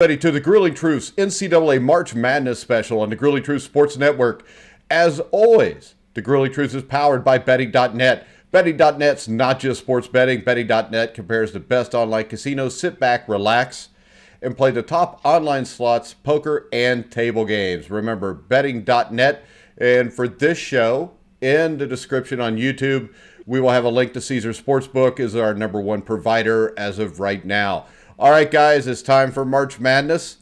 Ready to the Grueling Truth NCAA March Madness special on the Grueling Truth Sports Network. As always, the Grueling Truth is powered by betting.net. Betting.net's not just sports betting. Betting.net compares the best online casinos. Sit back, relax, and play the top online slots, poker, and table games. Remember, betting.net. And for this show, in the description on YouTube, we will have a link to Caesar Sportsbook is our #1 provider as of right now. All right, guys, it's time for March Madness,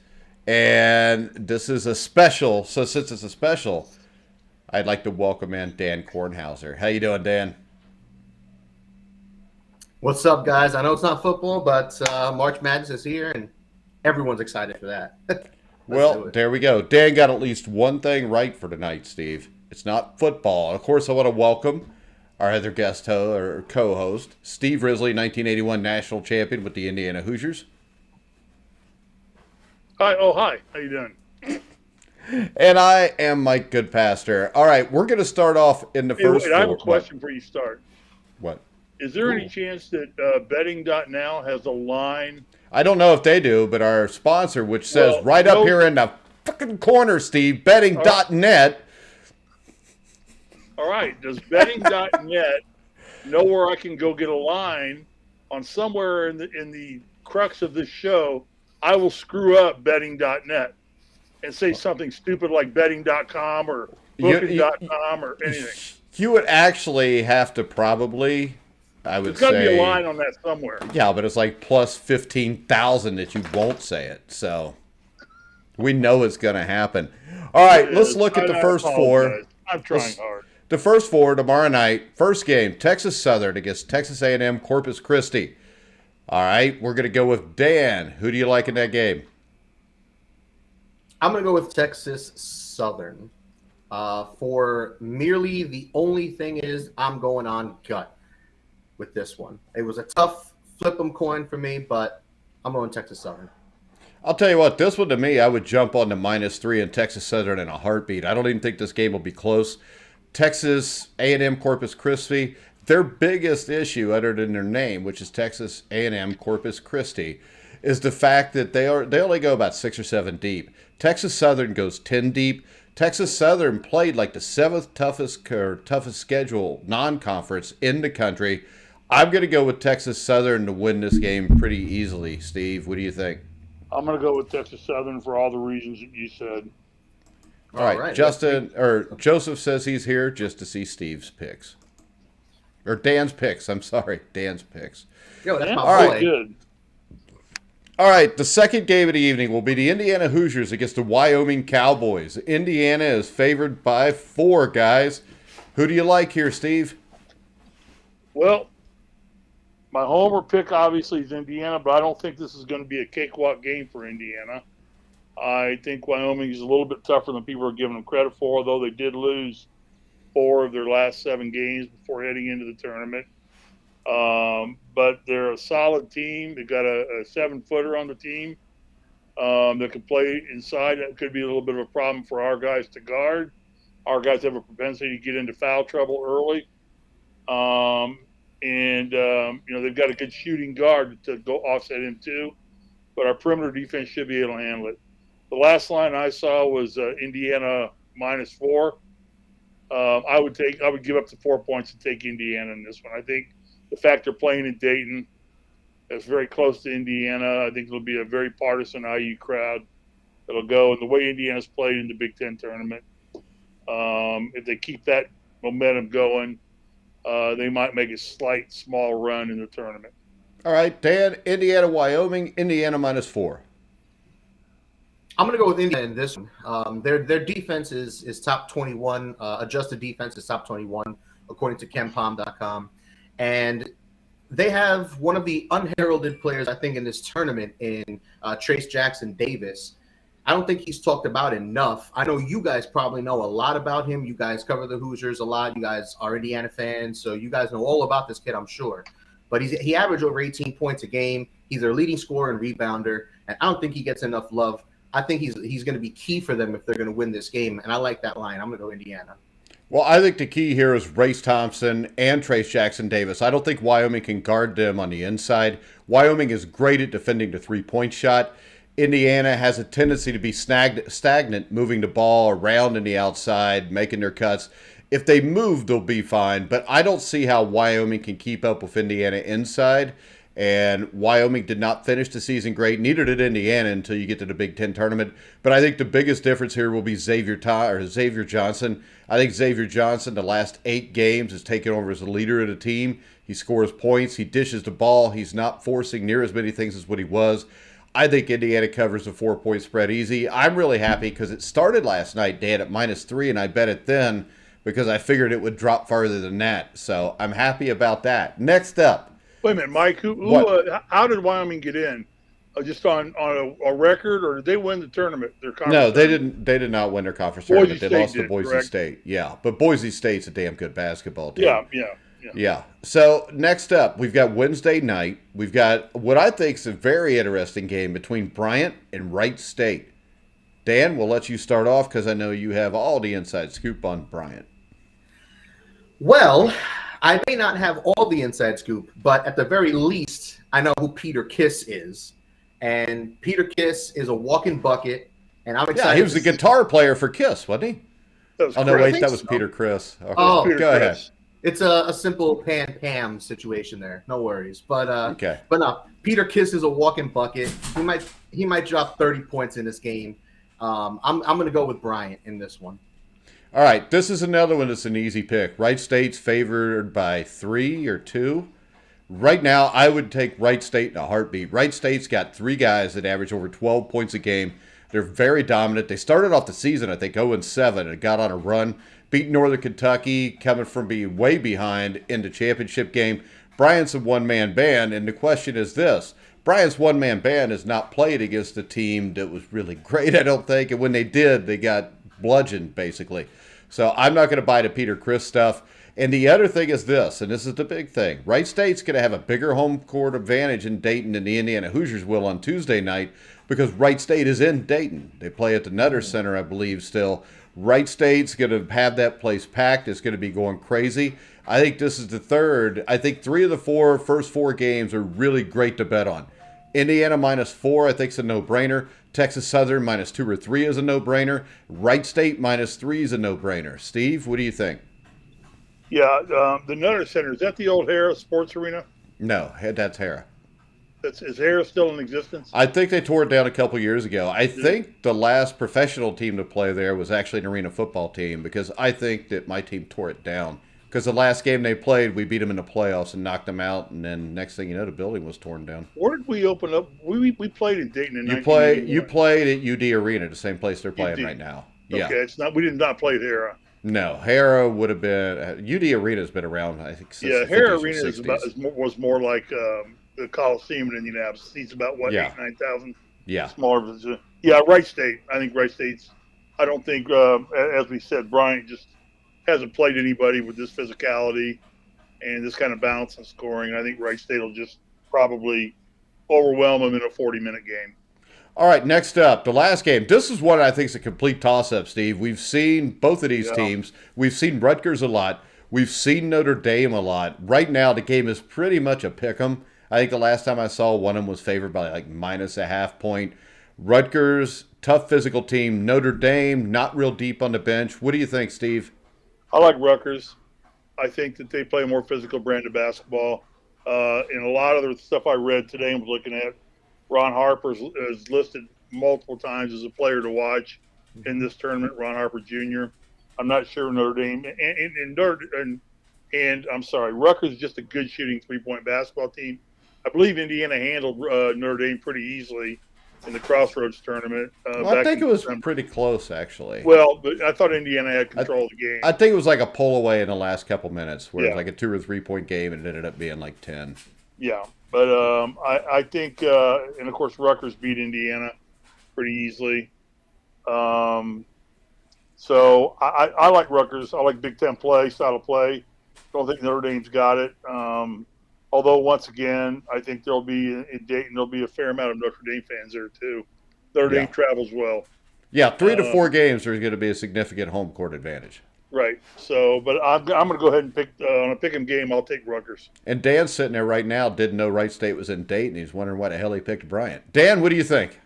and this is a special. So since it's a special, I'd like to welcome in Dan Kornhauser. How you doing, Dan? What's up, guys? I know it's not football, but March Madness is here, and everyone's excited for that. Well, there we go. Dan got at least one thing right for tonight, Steve. It's not football. Of course, I want to welcome our other guest or co-host, Steve Risley, 1981 national champion with the Indiana Hoosiers. Hi. Oh, hi. How you doing? And I am Mike Goodpaster. All right, we're going to start off in the first wait, I have a question before you start. What? Is there any chance that betting.now has a line? I don't know if they do, but our sponsor, which says up here in the fucking corner, Steve, betting.net. All right. Does betting.net know where I can go get a line on somewhere in the crux of this show? I will screw up betting.net and say something stupid like betting.com or booking.com or anything. You would actually have to probably, I would say. There's got to be a line on that somewhere. Yeah, but it's like plus 15,000 that you won't say it. So we know it's going to happen. All right, let's look at the first four. I'm trying hard. The first four tomorrow night. First game, Texas Southern against Texas A&M Corpus Christi. All right, we're going to go with Dan. Who do you like in that game? I'm going to go with Texas Southern. For merely the only thing is I'm going on gut with this one. It was a tough flip 'em coin for me, but I'm going Texas Southern. I'll tell you what, this one to me, I would jump on the -3 in Texas Southern in a heartbeat. I don't even think this game will be close. Texas A&M Corpus Christi, their biggest issue, other than their name, which is Texas A&M Corpus Christi, is the fact that they only go about 6 or 7 deep. Texas Southern goes 10 deep. Texas Southern played like the 7th toughest schedule non-conference in the country. I'm going to go with Texas Southern to win this game pretty easily. Steve, what do you think? I'm going to go with Texas Southern for all the reasons that you said. All right. Joseph says he's here just to see Steve's picks. Or Dan's picks. I'm sorry. Dan's picks. Yo, that's my all right. Good. All right. The second game of the evening will be the Indiana Hoosiers against the Wyoming Cowboys. Indiana is favored by 4, guys. Who do you like here, Steve? Well, my homer pick obviously is Indiana, but I don't think this is going to be a cakewalk game for Indiana. I think Wyoming is a little bit tougher than people are giving them credit for, although they did lose 4 of their last 7 games before heading into the tournament. But they're a solid team. They've got a 7-footer on the team that can play inside. That could be a little bit of a problem for our guys to guard. Our guys have a propensity to get into foul trouble early. They've got a good shooting guard to go offset him too. But our perimeter defense should be able to handle it. The last line I saw was Indiana -4. I would give up the 4 points and take Indiana in this one. I think the fact they're playing in Dayton, it's very close to Indiana. I think it'll be a very partisan IU crowd that'll go. And the way Indiana's played in the Big Ten tournament, if they keep that momentum going, they might make a small run in the tournament. All right, Dan, Indiana, Wyoming, Indiana -4. I'm going to go with Indiana in this one. Their defense is top 21. Adjusted defense is top 21, according to KenPom.com. And they have one of the unheralded players, I think, in this tournament in Trace Jackson Davis. I don't think he's talked about enough. I know you guys probably know a lot about him. You guys cover the Hoosiers a lot. You guys are Indiana fans, so you guys know all about this kid, I'm sure. But he averaged over 18 points a game. He's their leading scorer and rebounder, and I don't think he gets enough love. I think he's going to be key for them if they're going to win this game, and I like that line. I'm going to go Indiana. Well, I think the key here is Race Thompson and Trace Jackson Davis. I don't think Wyoming can guard them on the inside. Wyoming is great at defending the three-point shot. Indiana has a tendency to be stagnant, moving the ball around in the outside, making their cuts. If they move, they'll be fine. But I don't see how Wyoming can keep up with Indiana inside. And Wyoming did not finish the season great. Neither did Indiana until you get to the Big Ten tournament. But I think the biggest difference here will be Xavier Johnson. I think Xavier Johnson, the last 8 games, has taken over as the leader of the team. He scores points. He dishes the ball. He's not forcing near as many things as what he was. I think Indiana covers the 4-point spread easy. I'm really happy because it started last night, Dan, at -3, and I bet it then because I figured it would drop farther than that. So I'm happy about that. Next up. Wait a minute, Mike. How did Wyoming get in? Just on a record, or did they win the tournament? Their conference No, they tournament? didn't. They did not win their conference tournament. They lost to Boise correct? State. Yeah, but Boise State's a damn good basketball team. Yeah. So next up, we've got Wednesday night. We've got what I think is a very interesting game between Bryant and Wright State. Dan, we'll let you start off because I know you have all the inside scoop on Bryant. Well, I may not have all the inside scoop, but at the very least, I know who Peter Kiss is. And Peter Kiss is a walking bucket, and I'm excited. Yeah, he was the guitar player for Kiss, wasn't he? That was Oh, no, Chris. wait, that was Peter Chris. Oh, Peter go ahead. Chris. It's a simple Pam situation there. No worries. But Okay. But no, Peter Kiss is a walking bucket. He might drop 30 points in this game. I'm going to go with Bryant in this one. All right, this is another one that's an easy pick. Wright State's favored by 3 or 2. Right now, I would take Wright State in a heartbeat. Wright State's got 3 guys that average over 12 points a game. They're very dominant. They started off the season, I think, 0-7 and got on a run. Beat Northern Kentucky, coming from being way behind in the championship game. Bryant's a one-man band, and the question is this. Bryant's one-man band has not played against a team that was really great, I don't think. And when they did, they got bludgeoned, basically. So I'm not going to buy the Peter Chris stuff. And the other thing is this, and this is the big thing. Wright State's going to have a bigger home court advantage in Dayton than the Indiana Hoosiers will on Tuesday night because Wright State is in Dayton. They play at the Nutter Center, I believe, still. Wright State's going to have that place packed. It's going to be going crazy. I think this is the third. I think 3 of the first 4 games are really great to bet on. Indiana -4, I think, is a no-brainer. Texas Southern -2 or 3 is a no-brainer. Wright State -3 is a no-brainer. Steve, what do you think? Yeah, the Nutter Center, is that the old Harrah Sports Arena? No, that's Harrah. Is Harrah still in existence? I think they tore it down a couple years ago. I think the last professional team to play there was actually an arena football team because I think that my team tore it down. Because the last game they played, we beat them in the playoffs and knocked them out, and then next thing you know, the building was torn down. Where did we open up? We played in Dayton in You 1981. played at UD Arena, the same place they're playing UD. right now. Okay, Yeah. it's not. We did not play at Harrah. No, Harrah would have been UD Arena's been around, I think, since Yeah, the Harrah 50s or Arena 60s. was more like the Coliseum in Indianapolis. Seats about what, Yeah. 8,000-9,000. Yeah. Smaller. Yeah, Wright State. I think Wright State's. I don't think, as we said, Bryant just hasn't played anybody with this physicality and this kind of balance and scoring. I think Wright State will just probably overwhelm them in a 40-minute game. All right, next up, the last game. This is what I think is a complete toss-up, Steve. We've seen both of these teams. We've seen Rutgers a lot. We've seen Notre Dame a lot. Right now, the game is pretty much a pick-em. I think the last time I saw one of them was favored by like -0.5 point. Rutgers, tough physical team. Notre Dame, not real deep on the bench. What do you think, Steve? I like Rutgers. I think that they play a more physical brand of basketball. And a lot of the stuff I read today and was looking at, Ron Harper is listed multiple times as a player to watch in this tournament. Ron Harper Jr. I'm not sure Notre Dame and I'm sorry, Rutgers is just a good shooting 3-point basketball team. I believe Indiana handled Notre Dame pretty easily in the Crossroads tournament. I think it was pretty close, actually. Well, but I thought Indiana had control of the game. I think it was like a pull away in the last couple minutes, where it was like a 2 or 3 point game, and it ended up being like 10. Yeah, but I think, and of course, Rutgers beat Indiana pretty easily. So I like Rutgers. I like Big Ten style of play. Don't think Notre Dame's got it. Although, once again, I think there'll be in Dayton, there'll be a fair amount of Notre Dame fans there, too. Notre Dame travels well. Yeah, 3 to 4 games, there's going to be a significant home court advantage. Right. So, but I'm going to go ahead and pick on a pick 'em game. I'll take Rutgers. And Dan's sitting there right now, didn't know Wright State was in Dayton. He's wondering why the hell he picked Bryant. Dan, what do you think?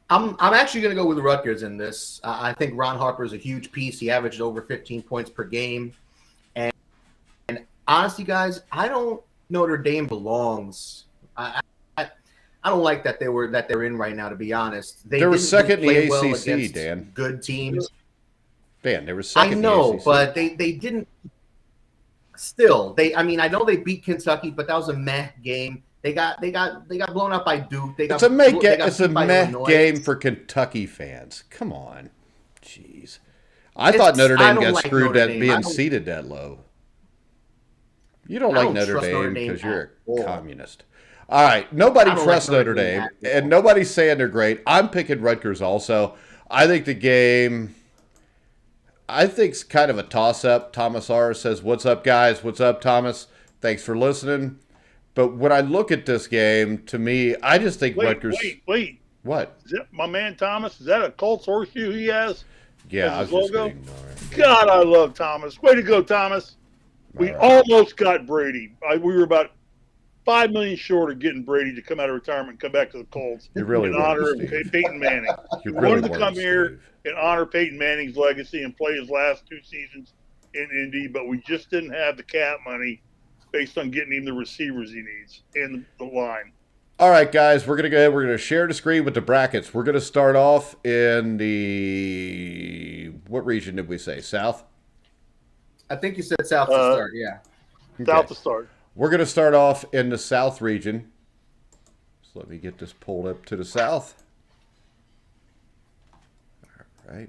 I'm actually going to go with Rutgers in this. I think Ron Harper is a huge piece. He averaged over 15 points per game. And honestly, guys, I don't Notre Dame belongs. I don't like that they're in right now, to be honest. They were second in the well ACC, Dan. Good teams. Dan, they were second in the ACC. I know, but they didn't. Still, I know they beat Kentucky, but that was a meh game. They got blown up by Duke. It's a meh game for Kentucky fans. Come on, jeez. I thought Notre Dame got screwed at being seated that low. You don't like Notre Dame because you're a communist. All right, nobody trusts Notre Dame, and nobody's saying they're great. I'm picking Rutgers also. I think the game, it's kind of a toss-up. Thomas R. says, "What's up, guys? What's up, Thomas? Thanks for listening." But when I look at this game, to me, I just think Rutgers. Wait. What? Is that my man Thomas? Is that a Colts horseshoe he has? Yeah, I was just going to ignore it. God, I love Thomas. Way to go, Thomas. We almost got Brady. We were about 5 million short of getting Brady to come out of retirement and come back to the Colts in honor of Peyton Manning. He wanted to come here and honor Peyton Manning's legacy and play his last 2 seasons in Indy, but we just didn't have the cap money based on getting him the receivers he needs in the line. All right, guys, we're going to go ahead. We're going to share the screen with the brackets. We're going to start off in what region did we say? South? I think you said South to start, yeah. Okay. South to start. We're going to start off in the South region. So let me get this pulled up to the South. All right.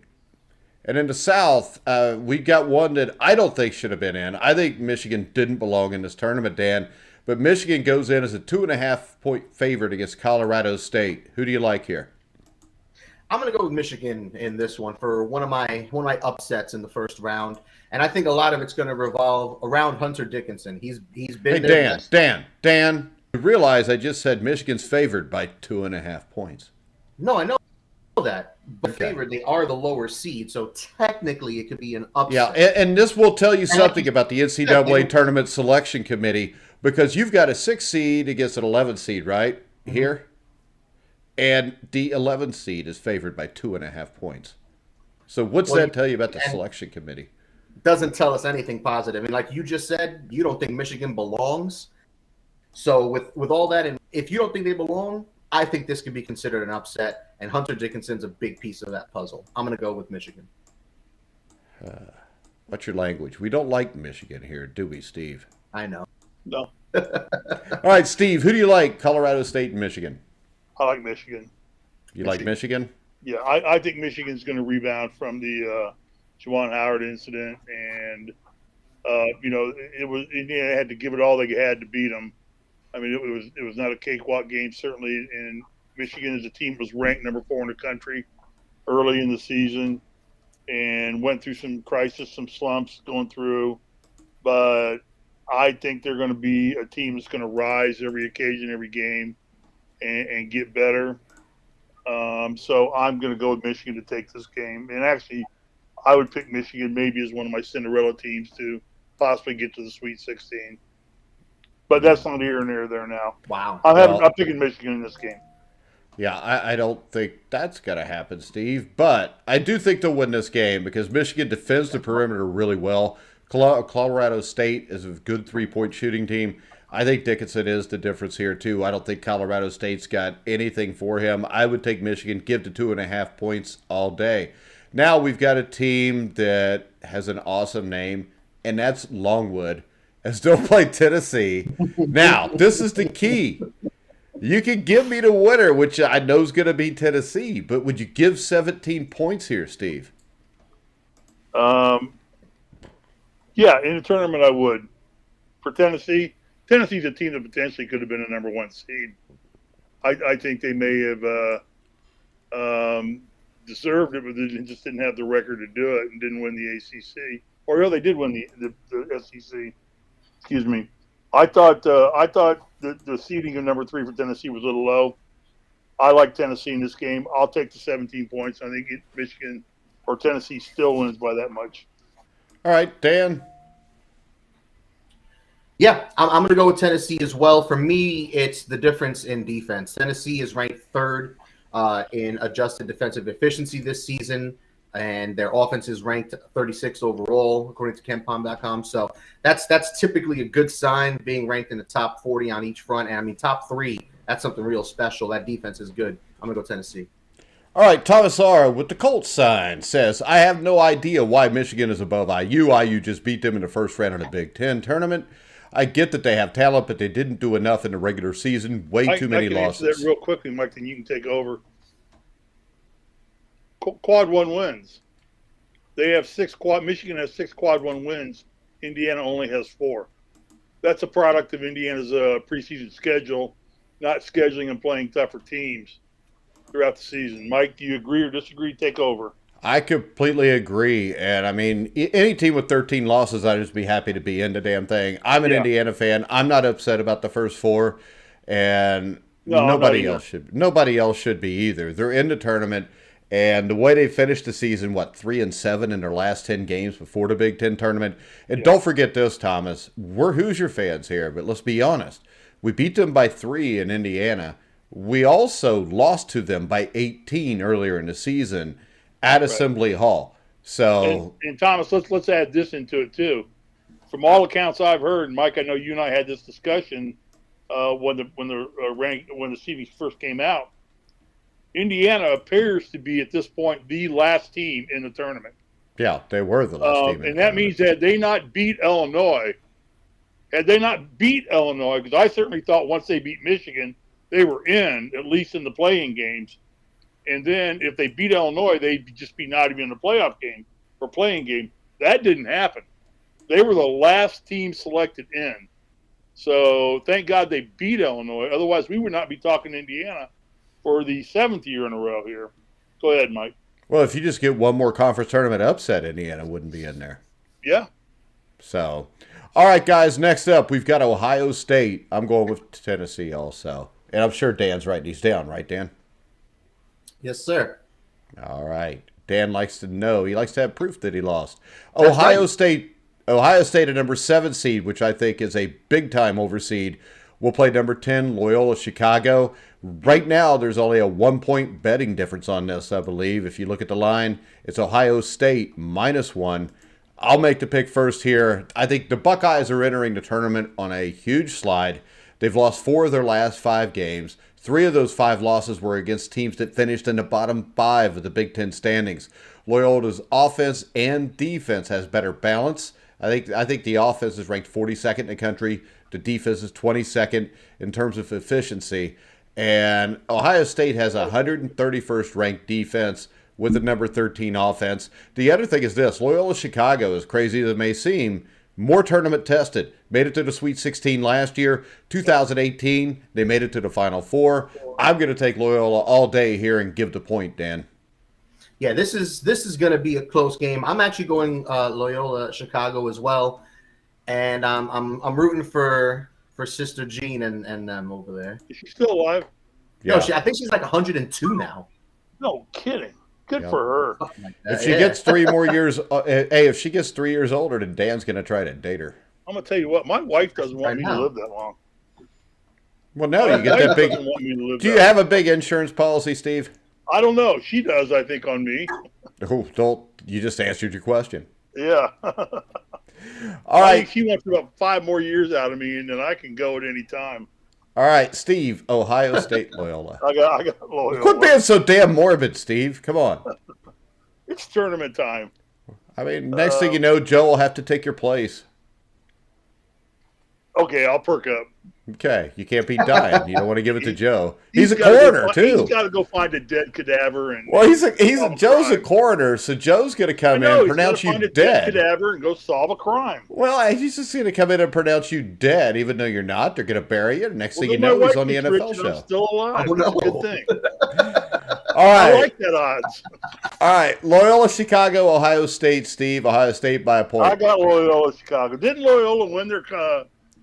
And in the South, we got one that I don't think should have been in. I think Michigan didn't belong in this tournament, Dan. But Michigan goes in as a 2.5-point favorite against Colorado State. Who do you like here? I'm going to go with Michigan in this one for one of my upsets in the first round. And I think a lot of it's going to revolve around Hunter Dickinson. He's been there. Dan, you realize I just said Michigan's favored by 2.5 points. No, I know that. But favored, they are the lower seed, so technically it could be an upset. Yeah, and this will tell you something about the NCAA Tournament Selection Committee, because you've got a 6 seed against an 11 seed, right? Mm-hmm. Here. And the 11 seed is favored by 2.5 points. So what's that tell you about the selection committee? Doesn't tell us anything positive. And like you just said, you don't think Michigan belongs. So with all that, and if you don't think they belong, I think this could be considered an upset. And Hunter Dickinson's a big piece of that puzzle. I'm going to go with Michigan. What's your language? We don't like Michigan here, do we, Steve? I know. No. All right, Steve, who do you like? Colorado State and Michigan. I like Michigan. You like Michigan? Yeah, I think Michigan's going to rebound from the Juwan Howard incident, and Indiana had to give it all they had to beat them. I mean, it was not a cakewalk game, certainly. And Michigan as a team was ranked number 4 in the country early in the season, and went through some crisis, some slumps going through. But I think they're going to be a team that's going to rise every occasion, every game, and get better. So I'm going to go with Michigan to take this game. And actually, I would pick Michigan maybe as one of my Cinderella teams to possibly get to the Sweet 16. But that's not here and there now. Wow. I'm picking Michigan in this game. Yeah, I don't think that's going to happen, Steve. But I do think they'll win this game because Michigan defends the perimeter really well. Colorado State is a good 3-point shooting team. I think Dickinson is the difference here, too. I don't think Colorado State's got anything for him. I would take Michigan, give to 2.5 points all day. Now we've got a team that has an awesome name, and that's Longwood, and still play Tennessee. Now, this is the key. You can give me the winner, which I know is going to be Tennessee, but would you give 17 points here, Steve? Yeah, in the tournament I would. For Tennessee's a team that potentially could have been a number 1 seed. I think they may have deserved it, but they just didn't have the record to do it and didn't win the ACC. Or they did win the SEC. Excuse me. I thought the seeding of number 3 for Tennessee was a little low. I like Tennessee in this game. I'll take the 17 points. I think Michigan or Tennessee still wins by that much. All right, Dan. Yeah, I'm going to go with Tennessee as well. For me, it's the difference in defense. Tennessee is ranked 3rd in adjusted defensive efficiency this season, and their offense is ranked 36th overall according to KenPom.com. So that's typically a good sign, being ranked in the top 40 on each front. And I mean, top 3, that's something real special. That defense is good. I'm gonna go Tennessee. All right, Thomas R. with the Colts sign says, I have no idea why Michigan is above IU. IU just beat them in the first round of the Big Ten tournament. I get that they have talent, but they didn't do enough in the regular season. Way too many losses. I can answer that real quickly, Mike, then you can take over. Quad 1 wins. They have 6 quad. Michigan has 6 quad 1 wins. Indiana only has 4. That's a product of Indiana's preseason schedule, not scheduling and playing tougher teams throughout the season. Mike, do you agree or disagree? Take over. I completely agree. And, I mean, any team with 13 losses, I'd just be happy to be in the damn thing. I'm an Indiana fan. I'm not upset about the first 4. And nobody else should be either. They're in the tournament. And the way they finished the season, 3-7 in their last 10 games before the Big Ten tournament. And don't forget this, Thomas. We're Hoosier fans here, but let's be honest. We beat them by 3 in Indiana. We also lost to them by 18 earlier in the season at Assembly Hall. So, and Thomas, let's add this into it too. From all accounts I've heard, Mike, I know you and I had this discussion when the seedings first came out. Indiana appears to be at this point the last team in the tournament. Yeah, they were the last team. And that means that they not beat Illinois. Had they not beat Illinois, because I certainly thought once they beat Michigan, they were in, at least in the playing games. And then if they beat Illinois, they'd just be not even in the playoff game or playing game. That didn't happen. They were the last team selected in. So thank God they beat Illinois. Otherwise, we would not be talking Indiana for the 7th year in a row here. Go ahead, Mike. Well, if you just get one more conference tournament upset, Indiana wouldn't be in there. Yeah. So, all right, guys, next up, we've got Ohio State. I'm going with Tennessee also. And I'm sure Dan's writing these down, right, Dan? Yes, sir. All right. Dan likes to know. He likes to have proof that he lost. Ohio State at number 7 seed, which I think is a big-time overseed, will play number 10, Loyola Chicago. Right now, there's only a 1-point betting difference on this, I believe. If you look at the line, it's Ohio State -1. I'll make the pick first here. I think the Buckeyes are entering the tournament on a huge slide. They've lost 4 of their last 5 games. 3 of those 5 losses were against teams that finished in the bottom 5 of the Big Ten standings. Loyola's offense and defense has better balance. I think the offense is ranked 42nd in the country. The defense is 22nd in terms of efficiency. And Ohio State has a 131st ranked defense with a number 13 offense. The other thing is this. Loyola Chicago, as crazy as it may seem, more tournament tested. Made it to the Sweet 16 last year. 2018, they made it to the Final Four. I'm going to take Loyola all day here and give the point, Dan. Yeah, this is going to be a close game. I'm actually going Loyola Chicago as well, and I'm rooting for Sister Jean and them over there. Is she still alive? Yeah. No, I think she's like 102 now. No kidding. Good for her. Like that, If she gets 3 more years, if she gets 3 years older, then Dan's going to try to date her. I'm going to tell you what, my wife doesn't want me to live that long. Well, no, you get that big. Do you have a big insurance policy, Steve? I don't know. She does, I think, on me. Oh, don't. You just answered your question. Yeah. All right. I think she wants about 5 more years out of me, and then I can go at any time. All right, Steve, Ohio State Loyola. I got Loyola. Quit being so damn morbid, Steve. Come on. It's tournament time. I mean, next thing you know, Joe will have to take your place. Okay, I'll perk up. Okay, you can't be dying. You don't want to give it to Joe. He's a coroner too. He's got to go find a dead cadaver and. Well, Joe's a coroner, so Joe's going to come in and pronounce you dead. Dead cadaver and go solve a crime. Well, he's just going to come in and pronounce you dead, even though you're not. They're going to bury you. Next thing you know, he's on the NFL show. I'm still alive. Oh, no. Good thing. All right. I like that odds. All right, Loyola Chicago, Ohio State. Steve, Ohio State by a point. I got Loyola Chicago. Didn't Loyola win their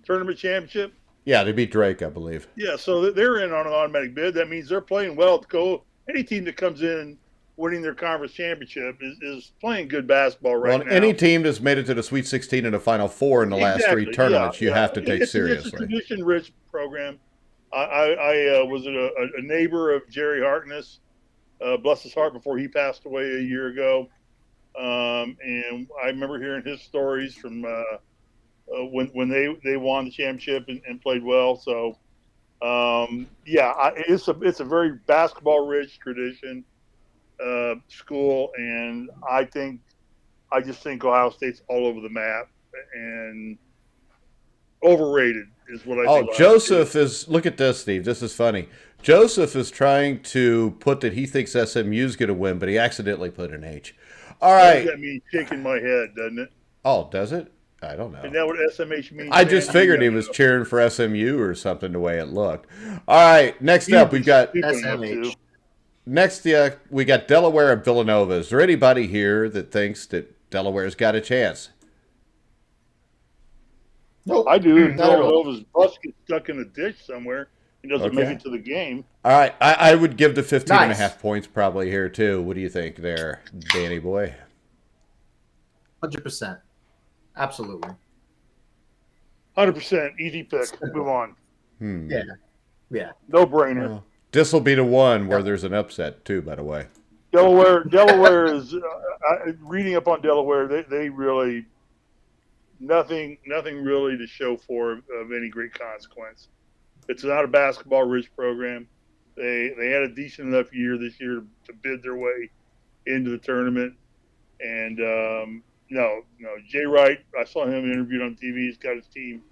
tournament championship? Yeah, they beat Drake, I believe. Yeah, so they're in on an automatic bid. That means they're playing well to go. Any team that comes in winning their conference championship is playing good basketball right now. Any team that's made it to the Sweet 16 and the Final Four in the last 3 tournaments, you have to take seriously. It's a tradition-rich program. I was a neighbor of Jerry Harkness bless his heart, before he passed away a year ago. And I remember hearing his stories from when they won the championship and played well. So, it's a very basketball-rich tradition school, and I just think Ohio State's all over the map and overrated is what I think. Oh, Joseph is – look at this, Steve. This is funny. Joseph is trying to put that he thinks SMU's going to win, but he accidentally put an H. All right. That means shaking my head, doesn't it? Oh, does it? I don't know. Isn't that what SMH means? I just figured he was cheering for SMU or something the way it looked. All right, next up we've got SMH. Next, we got Delaware and Villanova. Is there anybody here that thinks that Delaware's got a chance? Nope. I do. Not at all. Villanova's bus gets stuck in a ditch somewhere. He doesn't make it to the game. All right, I would give the 15 and a Nice. half points probably here too. What do you think there, Danny boy? 100%. Absolutely. 100% easy pick. Move on. Yeah. No brainer. Well, this will be the one where there's an upset too, by the way. Delaware is reading up on Delaware. They really nothing really to show for of any great consequence. It's not a basketball-rich program. They had a decent enough year this year to bid their way into the tournament. And no, Jay Wright, I saw him interviewed on TV. He's got his team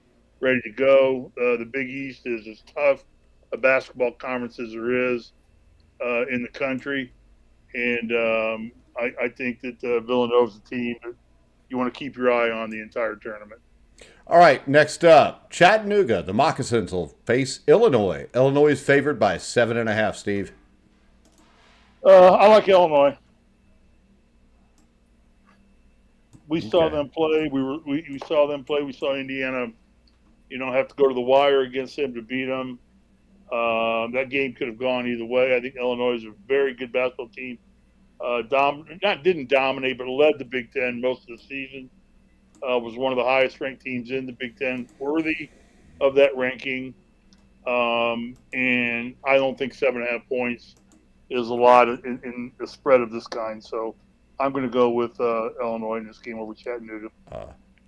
ready to go. The Big East is as tough a basketball conference as there is in the country. And I think that Villanova's a team that you want to keep your eye on the entire tournament. All right, next up, Chattanooga. The Moccasins will face Illinois. Illinois is favored by 7.5, Steve. I like Illinois. We saw them play. We saw them play. We saw Indiana, have to go to the wire against them to beat them. That game could have gone either way. I think Illinois is a very good basketball team. Didn't dominate, but led the Big Ten most of the season. Was one of the highest ranked teams in the Big Ten, worthy of that ranking. And I don't think 7.5 points is a lot in a spread of this kind. So I'm going to go with Illinois in this game over Chattanooga.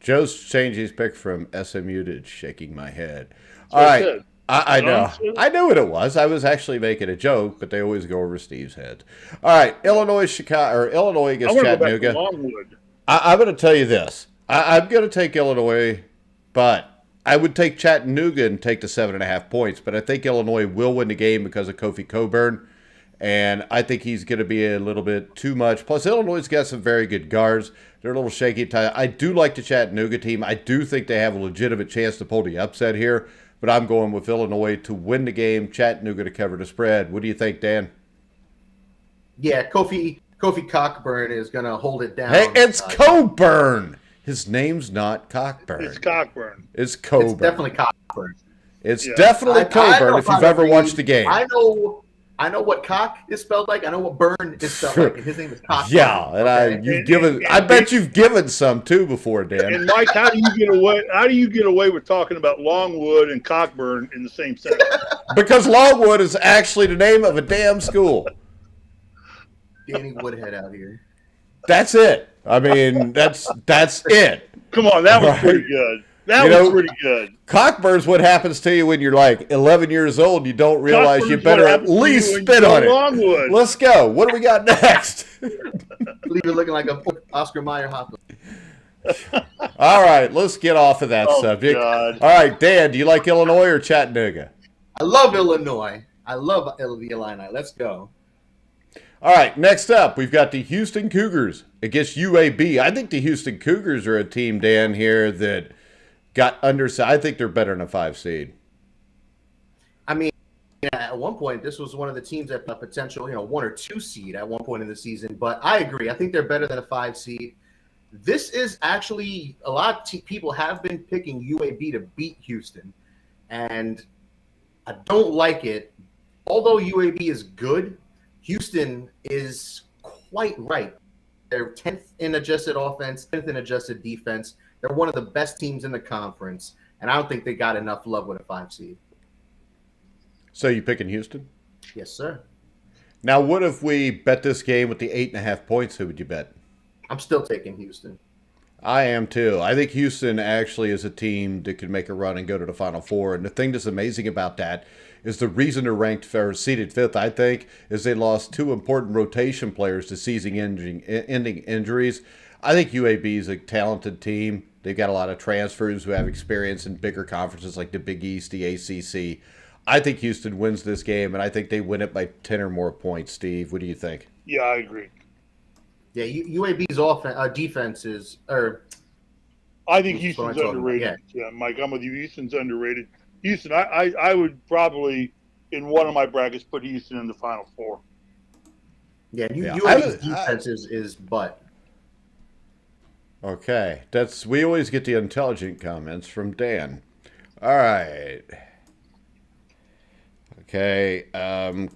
Joe's changed his pick from SMU to shaking my head. All right. I know. I knew what it was. I was actually making a joke, but they always go over Steve's head. All right. Illinois against Chattanooga. Go back to Longwood. I'm going to tell you this. I'm going to take Illinois, but I would take Chattanooga and take the 7.5 points. But I think Illinois will win the game because of Kofi Cockburn. And I think he's going to be a little bit too much. Plus, Illinois has got some very good guards. They're a little shaky. I do like the Chattanooga team. I do think they have a legitimate chance to pull the upset here. But I'm going with Illinois to win the game, Chattanooga to cover the spread. What do you think, Dan? Yeah, Kofi Cockburn is going to hold it down. Hey, it's Cockburn. His name's not Cockburn. It's Cockburn. It's Cockburn. It's definitely Cockburn. It's definitely Cockburn if you've ever watched the game. I know what cock is spelled like. I know what burn is spelled like. And his name is Cockburn. Yeah, and I bet you've given some too before, Dan. And Mike, how do you get away with talking about Longwood and Cockburn in the same sentence? Because Longwood is actually the name of a damn school. Danny Woodhead out here. That's it. I mean, that's it. Come on, that was pretty good. That was pretty good. Cockburn's what happens to you when you're like 11 years old and you don't realize you better at least spit on it. Longwood. Let's go. What do we got next? Leave you looking like a Oscar Mayer Hoffman. All right, let's get off of that subject. God. All right, Dan, do you like Illinois or Chattanooga? I love Illinois. I love the Illini. Let's go. All right, next up, we've got the Houston Cougars against UAB. I think the Houston Cougars are a team, Dan, here that got undersized. I think they're better than a 5 seed. I mean, at one point, this was one of the teams at a potential, 1 or 2 seed at one point in the season. But I agree. I think they're better than a 5 seed. This is actually a lot of people have been picking UAB to beat Houston, and I don't like it. Although UAB is good, Houston is quite right. They're 10th in adjusted offense, 10th in adjusted defense. They're one of the best teams in the conference, and I don't think they got enough love with a 5 seed. So you picking Houston? Yes, sir. Now, what if we bet this game with the 8.5 points? Who would you bet? I'm still taking Houston. I am too. I think Houston actually is a team that could make a run and go to the Final Four. And the thing that's amazing about that is the reason they're ranked or seeded fifth, I think, is they lost two important rotation players to season-ending injuries. I think UAB is a talented team. They've got a lot of transfers who have experience in bigger conferences like the Big East, the ACC. I think Houston wins this game, and I think they win it by 10 or more points. Steve, what do you think? Yeah, I agree. Yeah, UAB's defense is, I think Houston's underrated. Yeah, Mike, I'm with you. Houston's underrated. Houston, I would probably, in one of my brackets, put Houston in the Final Four. Yeah, UAB's defense is butt. Okay, we always get the intelligent comments from Dan. All right. Okay,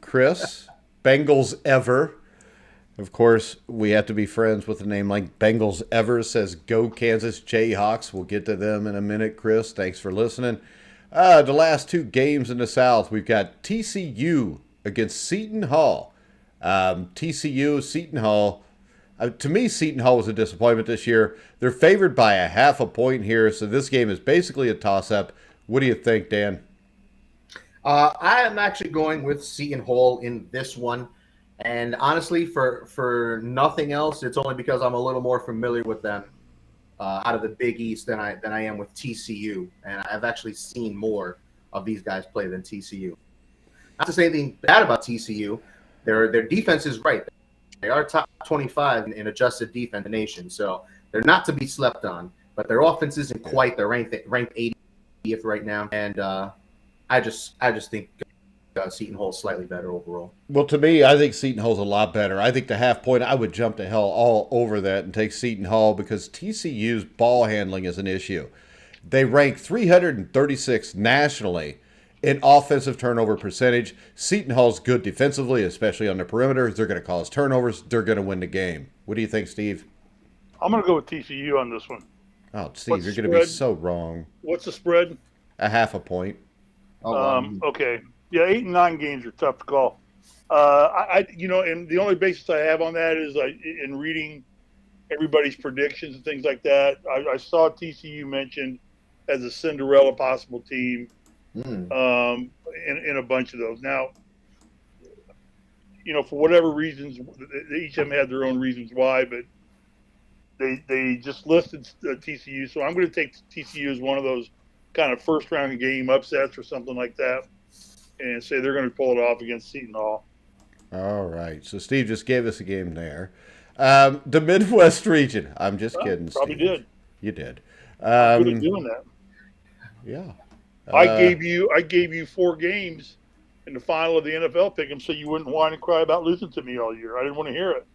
Chris, Bengals ever. Of course, we have to be friends with a name like Bengals ever. Says go Kansas Jayhawks. We'll get to them in a minute, Chris. Thanks for listening. The last two games in the South, we've got TCU against Seton Hall. Seton Hall. To me, Seton Hall was a disappointment this year. They're favored by a half a point here, so this game is basically a toss-up. What do you think, Dan? I am actually going with Seton Hall in this one. And honestly, for nothing else, it's only because I'm a little more familiar with them out of the Big East than I am with TCU. And I've actually seen more of these guys play than TCU. Not to say anything bad about TCU. Their defense is right. They are top 25 in adjusted defense in the nation. So they're not to be slept on. But their offense isn't quite. They're ranked 80th right now. And I just think Seton Hall's slightly better overall. Well, to me, I think Seton Hall's a lot better. I think the half point, I would jump to hell all over that and take Seton Hall because TCU's ball handling is an issue. They rank 336 nationally in offensive turnover percentage. Seton Hall's good defensively, especially on the perimeter. They're going to cause turnovers. They're going to win the game. What do you think, Steve? I'm going to go with TCU on this one. Oh, Steve, you're going to be so wrong. What's the spread? A half a point. Okay. Yeah, 8 and 9 games are tough to call. And the only basis I have on that is in reading everybody's predictions and things like that. I saw TCU mentioned as a Cinderella possible team in a bunch of those. Now, for whatever reasons, each of them had their own reasons why, but they just listed TCU. So I'm going to take TCU as one of those kind of first round game upsets or something like that, and say they're going to pull it off against Seton Hall. All right. So Steve just gave us a game there. The Midwest region. I'm just kidding, probably Steve. Did. You did. I'm good at doing that. Yeah. I gave you 4 games in the final of the NFL pick'em, so you wouldn't whine and cry about losing to me all year. I didn't want to hear it.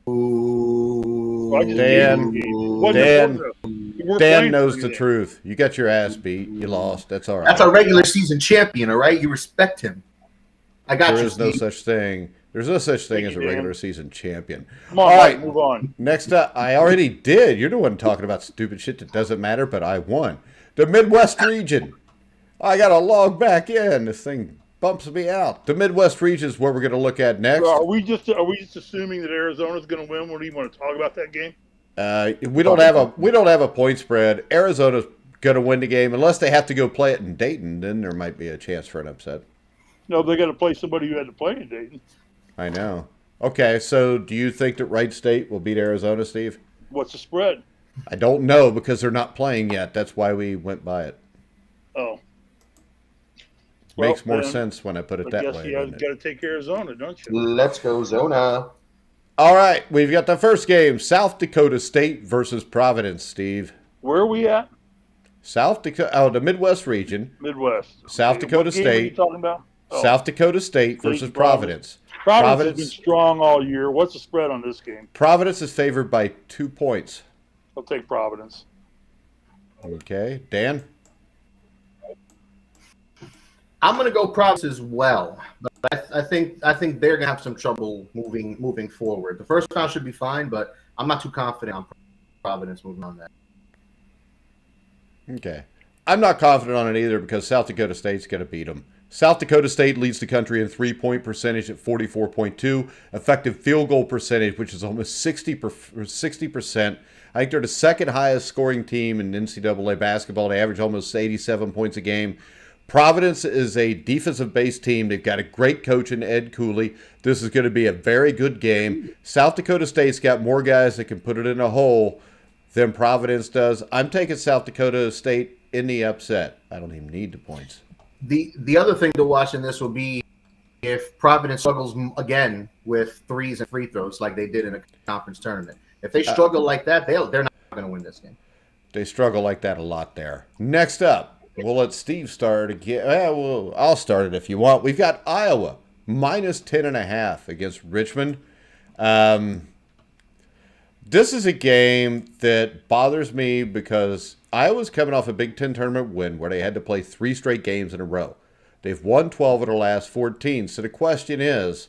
Ooh. Dan knows the truth. You got your ass beat. You lost. That's all right. That's our regular season champion, all right? You respect him. I got you, There is Steve. no such thing. There's no such thing as a regular season champion. Come on, all right, move on. Next up, I already did. You're the one talking about stupid shit that doesn't matter, but I won. The Midwest region. I got to log back in. This thing bumps me out. The Midwest region is what we're going to look at next. Are we just assuming that Arizona's going to win? What do you want to talk about that game? We don't have a point spread. Arizona's going to win the game unless they have to go play it in Dayton. Then there might be a chance for an upset. No, they got to play somebody who had to play in Dayton. I know. Okay, so do you think that Wright State will beat Arizona, Steve? What's the spread? I don't know because they're not playing yet. That's why we went by it. Oh. Makes more sense when I put it that way. I guess you got to take Arizona, don't you? Let's go, Zona. All right, we've got the first game, South Dakota State versus Providence, Steve. Where are we at? South Dakota, the Midwest region. Midwest. South Dakota what State. Game are you talking about? Oh. South Dakota State versus Providence. Providence has been strong all year. What's the spread on this game? Providence is favored by 2 points. I'll take Providence. Okay, Dan? I'm going to go Providence as well, but I think they're going to have some trouble moving forward. The first round should be fine, but I'm not too confident on Providence moving on that. Okay. I'm not confident on it either because South Dakota State's going to beat them. South Dakota State leads the country in three-point percentage at 44.2, effective field goal percentage, which is almost 60%. I think they're the second highest scoring team in NCAA basketball. They average almost 87 points a game. Providence is a defensive-based team. They've got a great coach in Ed Cooley. This is going to be a very good game. South Dakota State's got more guys that can put it in a hole than Providence does. I'm taking South Dakota State in the upset. I don't even need the points. The other thing to watch in this will be if Providence struggles again with threes and free throws like they did in a conference tournament. If they struggle like that, they're not going to win this game. They struggle like that a lot there. Next up, we'll let Steve start again. Well, I'll start it if you want. We've got Iowa minus 10.5 against Richmond. This is a game that bothers me because Iowa's coming off a Big Ten tournament win where they had to play 3 straight games in a row. They've won 12 of their last 14. So the question is,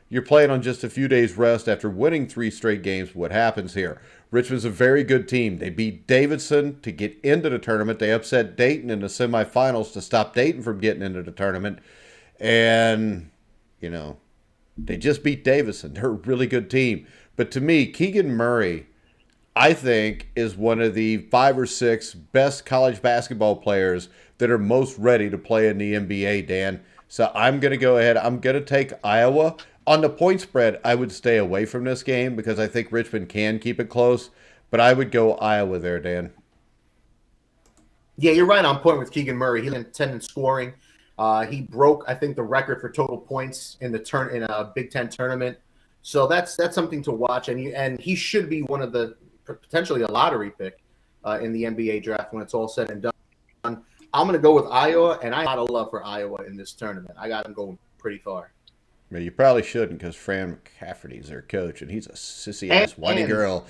you're playing on just a few days rest after winning 3 straight games. What happens here? Richmond's a very good team. They beat Davidson to get into the tournament. They upset Dayton in the semifinals to stop Dayton from getting into the tournament. And, they just beat Davidson. They're a really good team. But to me, Keegan Murray, I think, is one of the 5 or 6 best college basketball players that are most ready to play in the NBA, Dan. So I'm going to go ahead. I'm going to take Iowa. On the point spread, I would stay away from this game because I think Richmond can keep it close. But I would go Iowa there, Dan. Yeah, you're right on point with Keegan Murray. He led 10 in scoring. He broke, I think, the record for total points in a Big Ten tournament. So that's something to watch, and he should be one of the potentially a lottery pick in the NBA draft when it's all said and done. I'm going to go with Iowa, and I have a lot of love for Iowa in this tournament. I got them going pretty far. Well, you probably shouldn't because Fran McCafferty's their coach, and he's a sissy-ass whitey girl.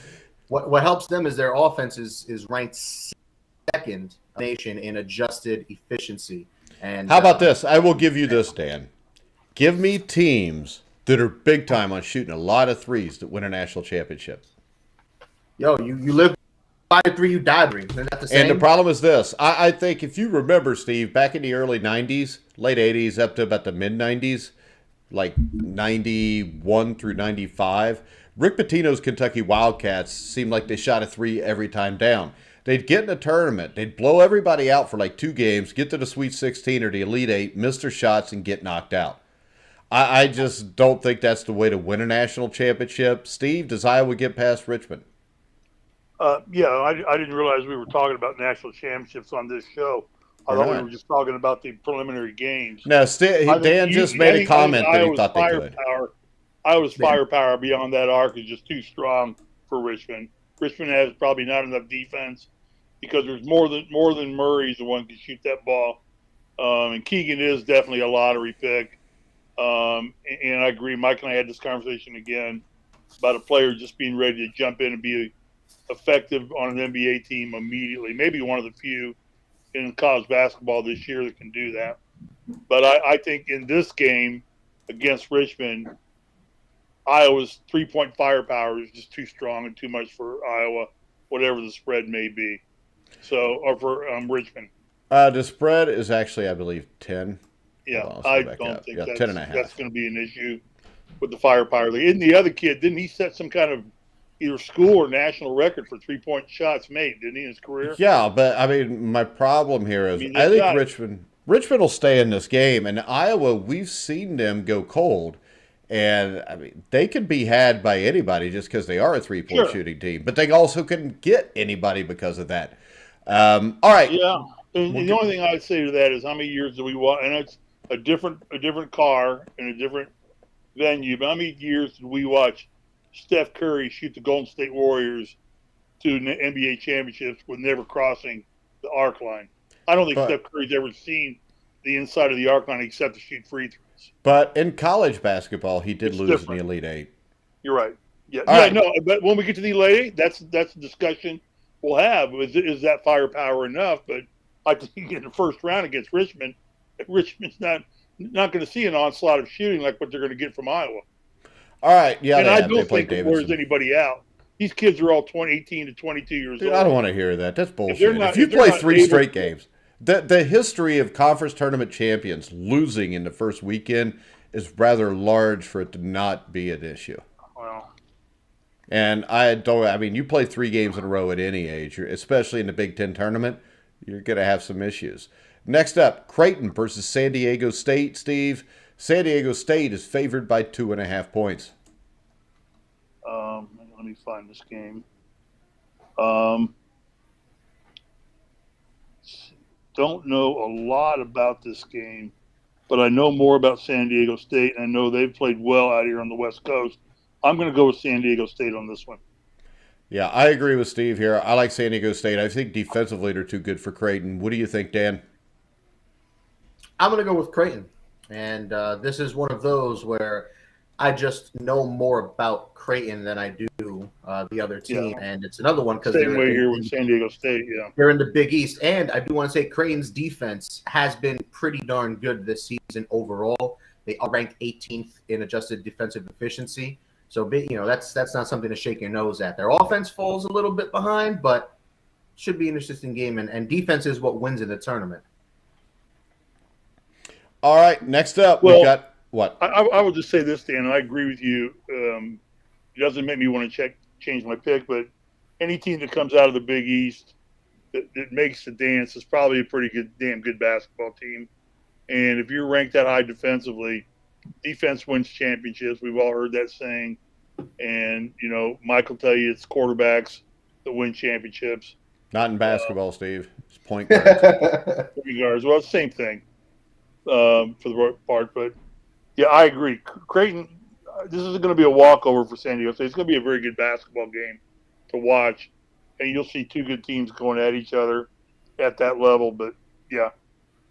What helps them is their offense is ranked second nation in adjusted efficiency. And how about this? I will give you this, Dan. Give me teams that are big time on shooting a lot of threes that win a national championship. Yo, you live by 3, you die 3. Isn't that the same? And the problem is this. I think if you remember, Steve, back in the early 90s, late 80s up to about the mid-90s, like 91 through 95, Rick Pitino's Kentucky Wildcats seemed like they shot a 3 every time down. They'd get in a tournament. They'd blow everybody out for like 2 games, get to the Sweet 16 or the Elite 8, miss their shots, and get knocked out. I just don't think that's the way to win a national championship. Steve, does Iowa get past Richmond? Yeah, I didn't realize we were talking about national championships on this show. I thought we were just talking about the preliminary games. No, Dan just made a comment that he thought they could. Iowa's firepower beyond that arc is just too strong for Richmond. Richmond has probably not enough defense because there's more than Murray's the one who can shoot that ball. And Keegan is definitely a lottery pick. And I agree. Mike and I had this conversation again about a player just being ready to jump in and be effective on an NBA team immediately. Maybe one of the few in college basketball this year that can do that. But I think in this game against Richmond, Iowa's 3-point firepower is just too strong and too much for Iowa, whatever the spread may be. So, or for Richmond. The spread is actually, I believe, 10. Yeah, I don't think that's 10.5. That's going to be an issue with the firepower. Isn't the other kid, didn't he set some kind of either school or national record for 3-point shots made, didn't he, in his career? Yeah, but, I mean, my problem here is I think Richmond will stay in this game. And Iowa, we've seen them go cold. And, I mean, they can be had by anybody just because they are a 3-point shooting team. But they also couldn't get anybody because of that. All right. Yeah. And the only thing I'd say to that is how many years do we watch? And it's a different car and a different venue. But how many years did we watch Steph Curry shoot the Golden State Warriors to NBA championships with never crossing the arc line? I don't think Steph Curry's ever seen the inside of the arc line except to shoot free throws. But in college basketball, he did lose in the Elite Eight. You're right. Yeah, right. No. But when we get to the Elite Eight, that's a discussion we'll have. Is that firepower enough? But I think in the first round against Richmond, Richmond's not going to see an onslaught of shooting like what they're going to get from Iowa. All right. Yeah. And I don't think it wears anybody out. These kids are all 18 to 22 years old. I don't want to hear that. That's bullshit. If you play 3 straight games, The history of conference tournament champions losing in the first weekend is rather large for it to not be an issue. Well, And you play 3 games in a row at any age, especially in the Big Ten tournament, you're going to have some issues. Next up, Creighton versus San Diego State. Steve, San Diego State is favored by 2.5 points. let me find this game. Don't know a lot about this game, but I know more about San Diego State, and I know they've played well out here on the West Coast. I'm going to go with San Diego State on this one. Yeah, I agree with Steve here. I like San Diego State. I think defensively they're too good for Creighton. What do you think, Dan? I'm going to go with Creighton. And this is one of those where I just know more about Creighton than I do the other team. Yeah. And it's another one because same way here with San Diego State, yeah. They're in the Big East. And I do want to say Creighton's defense has been pretty darn good this season overall. They are ranked 18th in adjusted defensive efficiency. So, that's not something to shake your nose at. Their offense falls a little bit behind, but should be an interesting game. And defense is what wins in the tournament. All right, next up, we've got what? I will just say this, Dan, and I agree with you. It doesn't make me want to change my pick, but any team that comes out of the Big East that makes the dance is probably a pretty damn good basketball team. And if you're ranked that high defensively, defense wins championships. We've all heard that saying. And, Mike will tell you it's quarterbacks that win championships. Not in basketball, Steve. It's point guards. Point guards. Well, it's the same thing for the most part. But, yeah, I agree. Creighton, this is going to be a walkover for San Diego State. It's going to be a very good basketball game to watch. And you'll see two good teams going at each other at that level. But, yeah,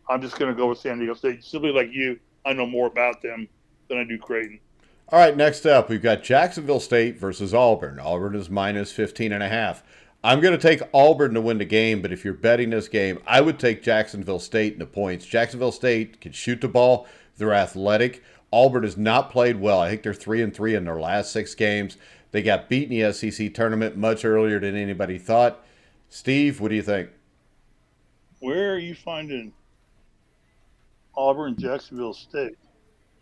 I'm just going to go with San Diego State. Simply like you, I know more about them than I do Creighton. All right, next up, we've got Jacksonville State versus Auburn. Auburn is minus 15.5. I'm going to take Auburn to win the game, but if you're betting this game, I would take Jacksonville State in the points. Jacksonville State can shoot the ball. They're athletic. Auburn has not played well. I think they're 3-3 in their last 6 games. They got beat in the SEC tournament much earlier than anybody thought. Steve, what do you think? Where are you finding Auburn, Jacksonville State?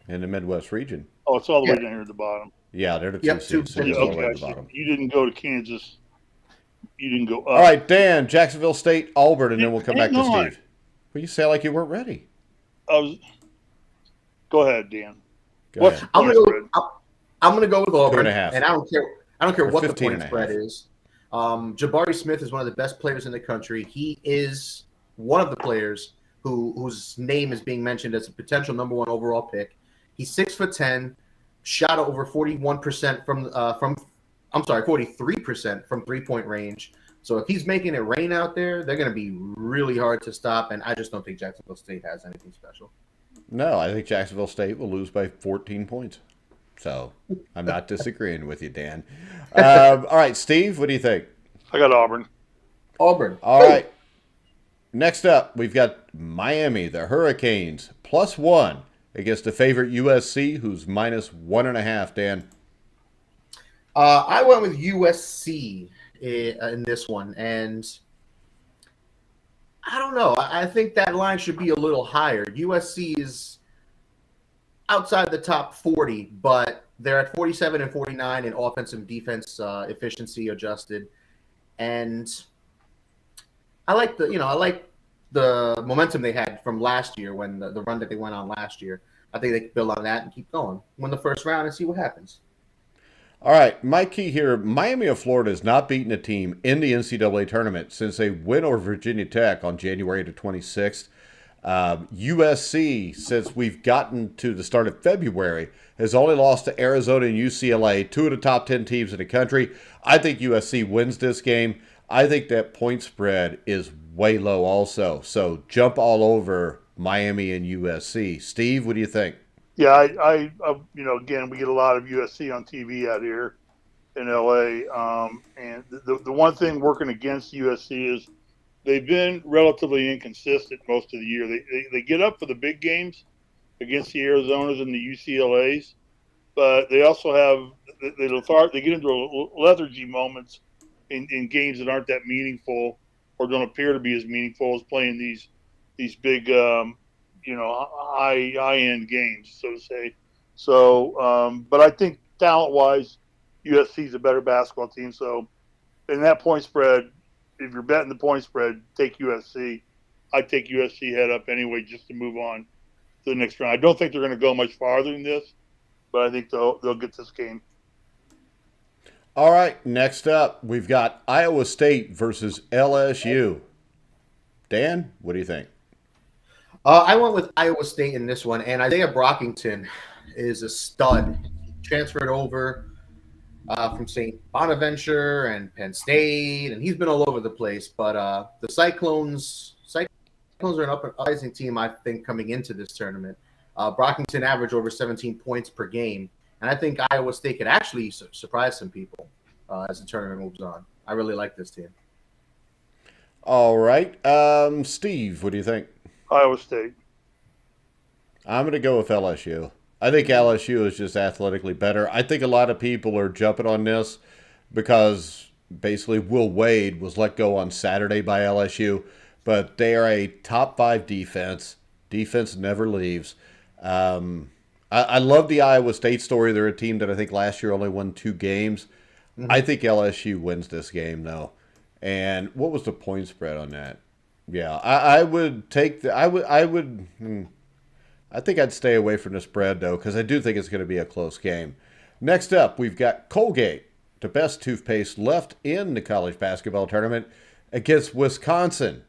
In the Midwest region. Oh, it's all the way down here at the bottom. Yeah, they're the two seeds. Yeah, All the way at the bottom. You didn't go to Kansas. You didn't go up. All right, Dan, Jacksonville State, Auburn, and then we'll come back to on. Steve. Well, you sound like you weren't ready. Go ahead, Dan. Go ahead. I'm gonna go with Auburn, 2.5. and I don't care what the point 15.5. spread is. Jabari Smith is one of the best players in the country. He is one of the players whose name is being mentioned as a potential number 1 overall pick. He's 6'10", shot over 41% from 43% from 3-point range. So if he's making it rain out there, they're going to be really hard to stop. And I just don't think Jacksonville State has anything special. No, I think Jacksonville State will lose by 14 points. So I'm not disagreeing with you, Dan. All right, Steve, what do you think? I got Auburn. Auburn. All right. Next up, we've got Miami, the Hurricanes, +1 against the favorite USC, who's minus 1.5, Dan. I went with USC in this one, and I don't know. I think that line should be a little higher. USC is outside the top 40, but they're at 47 and 49 in offensive defense efficiency adjusted, and I like the momentum they had from last year when the run that they went on last year. I think they can build on that and keep going. Win the first round and see what happens. All right, my key here, Miami of Florida has not beaten a team in the NCAA tournament since they win over Virginia Tech on January the 26th. USC, since we've gotten to the start of February, has only lost to Arizona and UCLA, 2 of the top 10 teams in the country. I think USC wins this game. I think that point spread is way low also. So jump all over Miami and USC. Steve, what do you think? Yeah, I again, we get a lot of USC on TV out here in LA. And the one thing working against USC is they've been relatively inconsistent most of the year. They get up for the big games against the Arizonas and the UCLAs, but they also have they get into lethargy moments in games that aren't that meaningful or don't appear to be as meaningful as playing these these big, high end games, so to say. So, but I think talent wise, USC is a better basketball team. So, in that point spread, if you're betting the point spread, take USC. I take USC head up anyway, just to move on to the next round. I don't think they're going to go much farther than this, but I think they'll get this game. All right, next up, we've got Iowa State versus LSU. Dan, what do you think? I went with Iowa State in this one, and Isaiah Brockington is a stud. Transferred over from St. Bonaventure and Penn State, and he's been all over the place. But the Cyclones are an up-and-rising team, I think, coming into this tournament. Brockington averaged over 17 points per game, and I think Iowa State could actually surprise some people as the tournament moves on. I really like this team. All right. Steve, what do you think? Iowa State. I'm going to go with LSU. I think LSU is just athletically better. I think a lot of people are jumping on this because basically Will Wade was let go on Saturday by LSU, but they are a top 5 defense. Defense never leaves. I love the Iowa State story. They're a team that I think last year only won 2 games. Mm-hmm. I think LSU wins this game, though. And what was the point spread on that? Yeah, I would take the. I think I'd stay away from the spread, though, because I do think it's going to be a close game. Next up, we've got Colgate, the best toothpaste left in the college basketball tournament, against Wisconsin.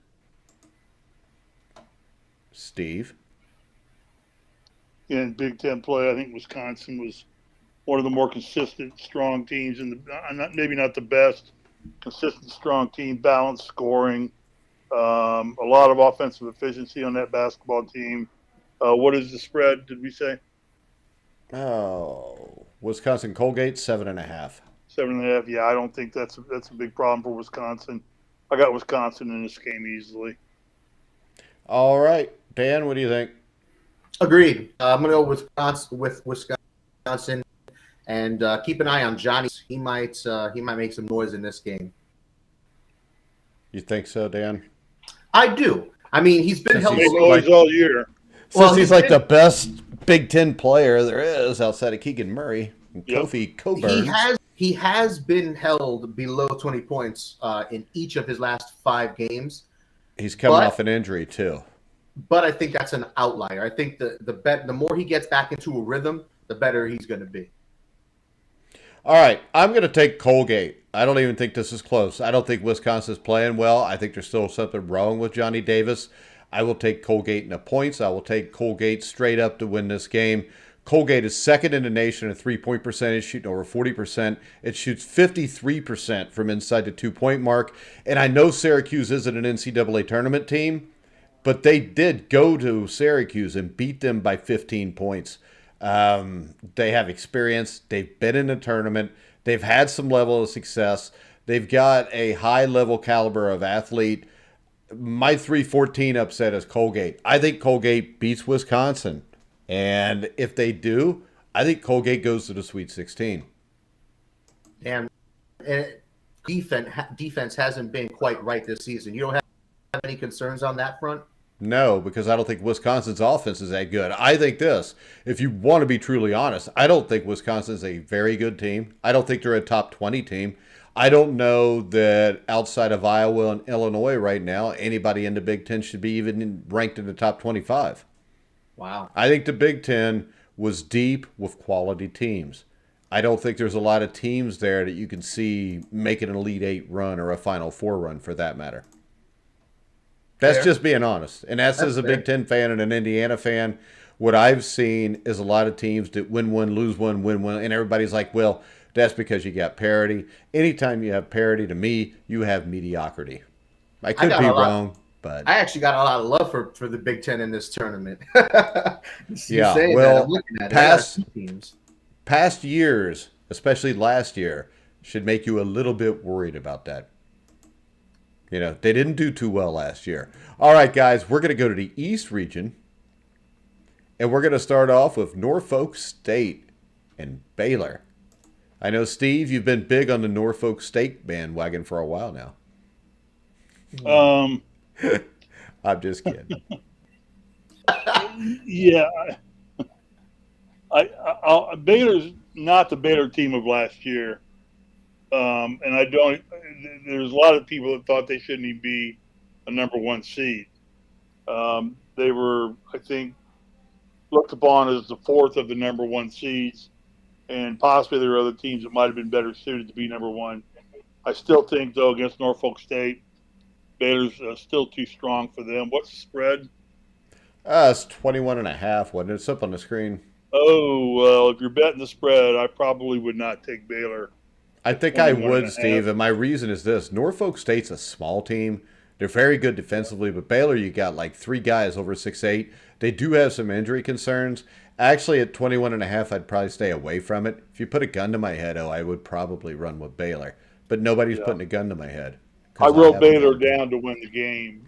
Steve? In Big Ten play, I think Wisconsin was one of the more consistent, strong teams, maybe not the best, consistent, strong team, balanced scoring, a lot of offensive efficiency on that basketball team. What is the spread, did we say? Oh, Wisconsin Colgate, 7.5. 7.5, yeah, I don't think that's a big problem for Wisconsin. I got Wisconsin in this game easily. All right. Dan, what do you think? Agreed. I'm going to go with Wisconsin, and keep an eye on Johnny. He might make some noise in this game. You think so, Dan? I do. I mean, he's been held all year. Since he's like the best Big Ten player there is outside of Keegan Murray and Kofi Coburn. He has been held below 20 points in each of his last 5 games. He's coming off an injury too. But I think that's an outlier. I think the more he gets back into a rhythm, the better he's going to be. All right, I'm going to take Colgate. I don't even think this is close. I don't think Wisconsin's playing well. I think there's still something wrong with Johnny Davis. I will take Colgate in the points. I will take Colgate straight up to win this game. Colgate is second in the nation in three-point percentage, shooting over 40%. It shoots 53% from inside the 2-point mark. And I know Syracuse isn't an NCAA tournament team, but they did go to Syracuse and beat them by 15 points. They have experience. They've been in a tournament. They've had some level of success. They've got a high-level caliber of athlete. My 3-14 upset is Colgate. I think Colgate beats Wisconsin. And if they do, I think Colgate goes to the Sweet 16. And defense hasn't been quite right this season. You don't have any concerns on that front? No, because I don't think Wisconsin's offense is that good. I think this, if you want to be truly honest, I don't think Wisconsin's a very good team. I don't think they're a top 20 team. I don't know that outside of Iowa and Illinois right now, anybody in the Big Ten should be even ranked in the top 25. Wow. I think the Big Ten was deep with quality teams. I don't think there's a lot of teams there that you can see make an Elite 8 run or a Final 4 run for that matter. That's fair. Just being honest. And that's as a fair. Big Ten fan and an Indiana fan. What I've seen is a lot of teams that win one, lose one, win one. And everybody's like, well, that's because you got parity. Anytime you have parity, to me, you have mediocrity. I could be wrong, but I actually got a lot of love for the Big Ten in this tournament. Yeah, well, past years, especially last year, should make you a little bit worried about that. You know, they didn't do too well last year. All right, guys, we're going to go to the East region, and we're going to start off with Norfolk State and Baylor. I know, Steve, you've been big on the Norfolk State bandwagon for a while now. I'm just kidding. Yeah, Baylor's not the Baylor team of last year, and I don't. There's a lot of people that thought they shouldn't even be a number one seed. They were, I think, looked upon as the fourth of the number one seeds, and possibly there were other teams that might have been better suited to be number one. I still think, though, against Norfolk State, Baylor's still too strong for them. What's the spread? It's 21.5, wasn't it? It's up on the screen. Oh, well, if you're betting the spread, I probably would not take Baylor. I think I would, Steve, and my reason is this. Norfolk State's a small team. They're very good defensively, but Baylor, you got like 3 guys over 6'8". They do have some injury concerns. Actually, at 21.5, I'd probably stay away from it. If you put a gun to my head, I would probably run with Baylor. But nobody's putting a gun to my head. I wrote Baylor down to win the game.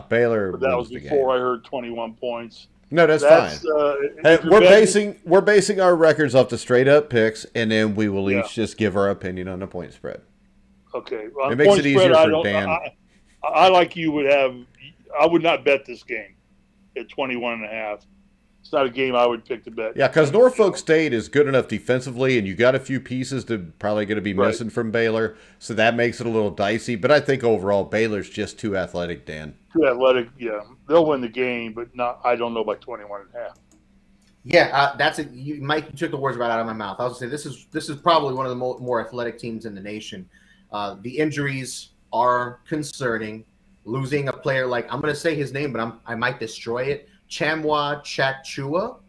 Baylor. But that was before I heard 21 points. No, that's fine. Hey, we're basing our records off the straight up picks, and then we will each just give our opinion on the point spread. Okay, it makes it easier for Dan. I like you would have. I would not bet this game at 21.5. It's not a game I would pick to bet. Yeah, because Norfolk State is good enough defensively, and you got a few pieces that probably going to be missing from Baylor, so that makes it a little dicey. But I think overall Baylor's just too athletic, Dan. Too athletic, yeah. They'll win the game, but not. I don't know by 21.5. Yeah, that's it. Mike, you took the words right out of my mouth. I was going to say this is probably one of the more athletic teams in the nation. The injuries are concerning. Losing a player like, I'm going to say his name, but I might destroy it. Chamwa Chachua.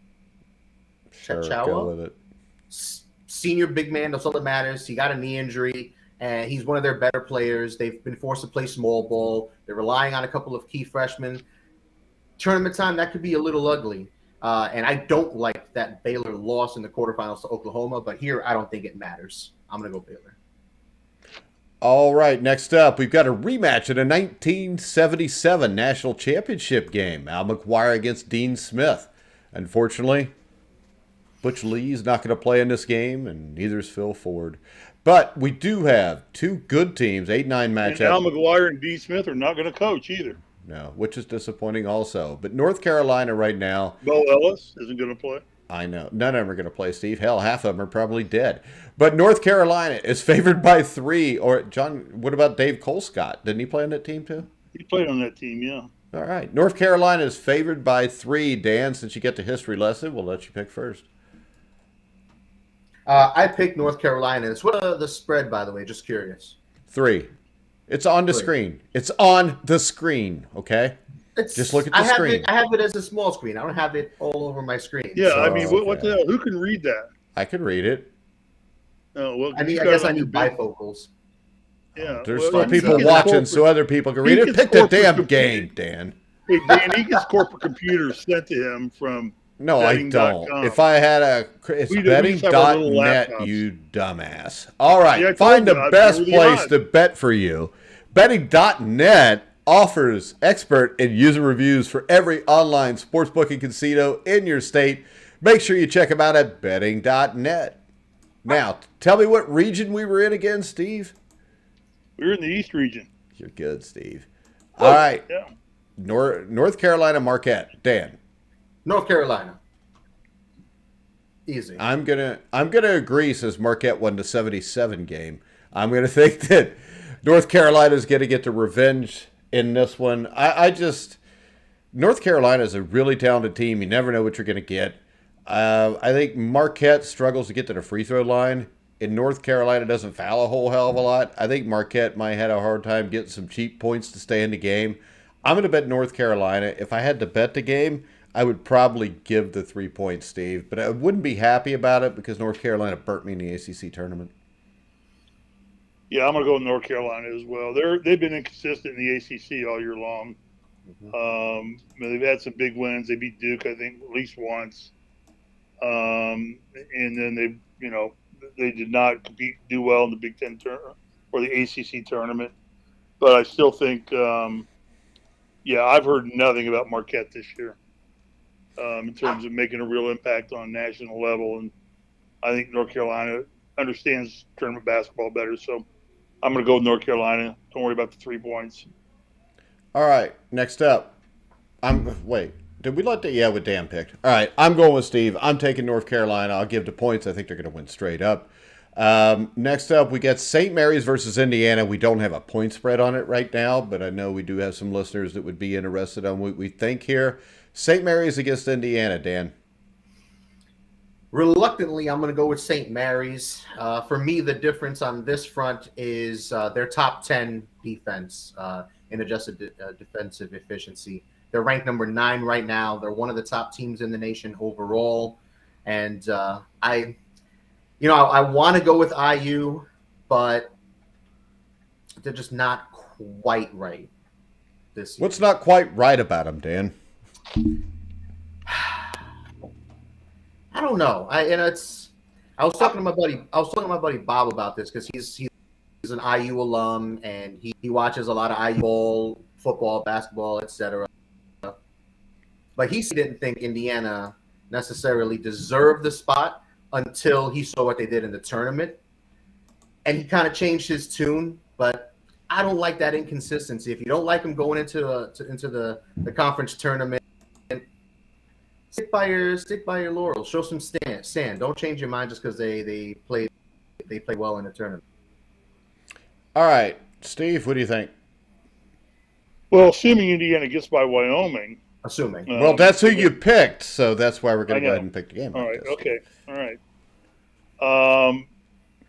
Sure, go with it. Senior big man, that's all that matters. He got a knee injury, and he's one of their better players. They've been forced to play small ball. They're relying on a couple of key freshmen. Tournament time, that could be a little ugly. And I don't like that Baylor lost in the quarterfinals to Oklahoma, but here I don't think it matters. I'm going to go Baylor. All right, next up, we've got a rematch in a 1977 national championship game. Al McGuire against Dean Smith. Unfortunately, Butch Lee's not going to play in this game, and neither is Phil Ford. But we do have 2 good teams, 8-9 matchup. And Al McGuire and Dean Smith are not going to coach either. No, which is disappointing also. But North Carolina right now. Bo Ellis isn't going to play. I know. None of them are going to play, Steve. Hell, half of them are probably dead. But North Carolina is favored by 3. Or, John, what about Dave Colescott? Didn't he play on that team too? He played on that team, yeah. All right. North Carolina is favored by 3. Dan, since you get the history lesson, we'll let you pick first. I picked North Carolina. It's what the spread, by the way, just curious. 3. It's on the screen. It's on the screen, okay? Just look at the screen. I have it as a small screen. I don't have it all over my screen. Yeah, so, I mean, what the hell? Who can read that? I can read it. Oh, well, I guess I need bifocals. Yeah. There's still people watching, so other people can read it. Pick the damn game, Dan. Hey, Dan, he gets corporate computers sent to him from No, I don't. If I had it's betting.net, you dumbass. All right, find the best place to bet for you. Betting.net offers expert and user reviews for every online sportsbook and casino in your state. Make sure you check them out at betting.net. Now, tell me what region we were in again, Steve. We were in the East region. You're good, Steve. All right. Yeah. North Carolina, Marquette. Dan. North Carolina. Easy. I'm gonna agree, since Marquette won the 77 game. I'm gonna think that North Carolina's gonna get the revenge in this one. North Carolina is a really talented team. You never know what you're gonna get. I think Marquette struggles to get to the free throw line, and North Carolina doesn't foul a whole hell of a lot. I think Marquette might have a hard time getting some cheap points to stay in the game. I'm going to bet North Carolina. If I had to bet the game, I would probably give the 3 points, Steve. But I wouldn't be happy about it because North Carolina burnt me in the ACC tournament. Yeah, I'm going to go with North Carolina as well. They've been inconsistent in the ACC all year long. Mm-hmm. They've had some big wins. They beat Duke, I think, at least once. And then they did not do well in the Big Ten tournament or the ACC tournament. But I still think, I've heard nothing about Marquette this year in terms of making a real impact on national level. And I think North Carolina understands tournament basketball better. So I'm going to go with North Carolina. Don't worry about the 3 points. All right, next up. Did we let Dan? Yeah, with Dan picked. All right, I'm going with Steve. I'm taking North Carolina. I'll give the points. I think they're going to win straight up. Next up, we get St. Mary's versus Indiana. We don't have a point spread on it right now, but I know we do have some listeners that would be interested on what we think here. St. Mary's against Indiana, Dan. Reluctantly, I'm going to go with St. Mary's. For me, the difference on this front is their top 10 defense in adjusted defensive efficiency. They're ranked number 9 right now. They're one of the top teams in the nation overall. And I want to go with IU, but they're just not quite right this year. What's not quite right about them, Dan? I don't know. I was talking to my buddy Bob about this because he's an IU alum and he watches a lot of IU ball, football, basketball, etc. But he didn't think Indiana necessarily deserved the spot until he saw what they did in the tournament, and he kind of changed his tune. But I don't like that inconsistency. If you don't like them going into the conference tournament, stick by your laurels. Show some sand. Don't change your mind just because they play well in the tournament. All right, Steve, what do you think? Well, assuming Indiana gets by Wyoming. Assuming. Well, that's who you picked, so that's why we're going to go ahead and pick the game. All right. Okay. All right.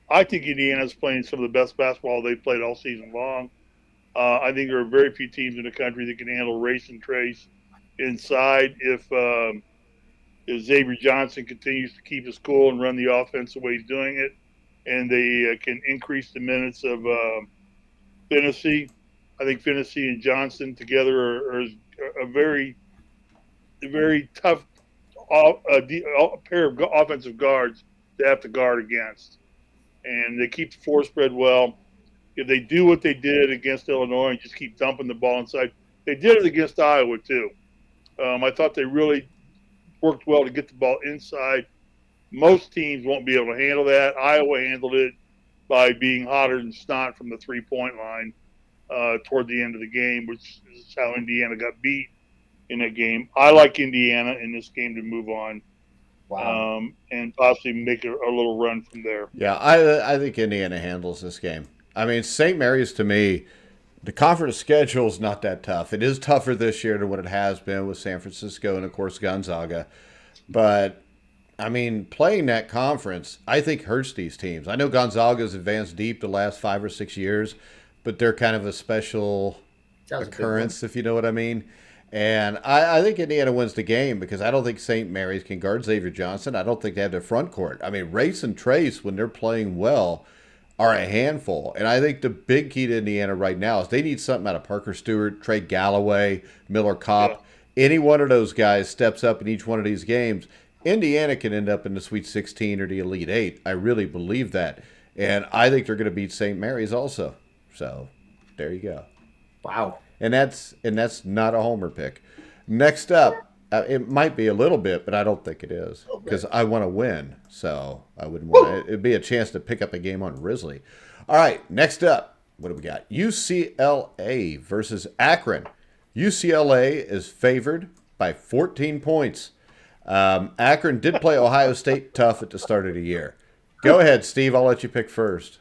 I think Indiana's playing some of the best basketball they've played all season long. I think there are very few teams in the country that can handle race and trace inside. If Xavier Johnson continues to keep his cool and run the offense the way he's doing it, and they can increase the minutes of Finney, I think Finney and Johnson together are a very tough pair of offensive guards to have to guard against. And they keep the floor spread well. If they do what they did against Illinois and just keep dumping the ball inside, they did it against Iowa too. I thought they really worked well to get the ball inside. Most teams won't be able to handle that. Iowa handled it by being hotter than snot from the three-point line toward the end of the game, which is how Indiana got beat in that game. I like Indiana in this game to move on. Wow. And possibly make a little run from there. Yeah, I think Indiana handles this game. I mean, St. Mary's, to me, the conference schedule is not that tough. It is tougher this year than what it has been with San Francisco and, of course, Gonzaga. But, I mean, playing that conference, I think hurts these teams. I know Gonzaga's advanced deep the last 5 or 6 years, but they're kind of a special occurrence, if you know what I mean. And I think Indiana wins the game because I don't think St. Mary's can guard Xavier Johnson. I don't think they have their front court. I mean, Race and Trace, when they're playing well, are a handful. And I think the big key to Indiana right now is they need something out of Parker Stewart, Trey Galloway, Miller Kopp. Yeah. Any one of those guys steps up in each one of these games, Indiana can end up in the Sweet 16 or the Elite 8. I really believe that. And I think they're going to beat St. Mary's also. So there you go. Wow. And that's not a homer pick. Next up, it might be a little bit, but I don't think it is because I want to win. So I wouldn't want it. It'd be a chance to pick up a game on Risley. All right, next up, what do we got? UCLA versus Akron. UCLA is favored by 14 points. Akron did play Ohio State tough at the start of the year. Go ahead, Steve. I'll let you pick first.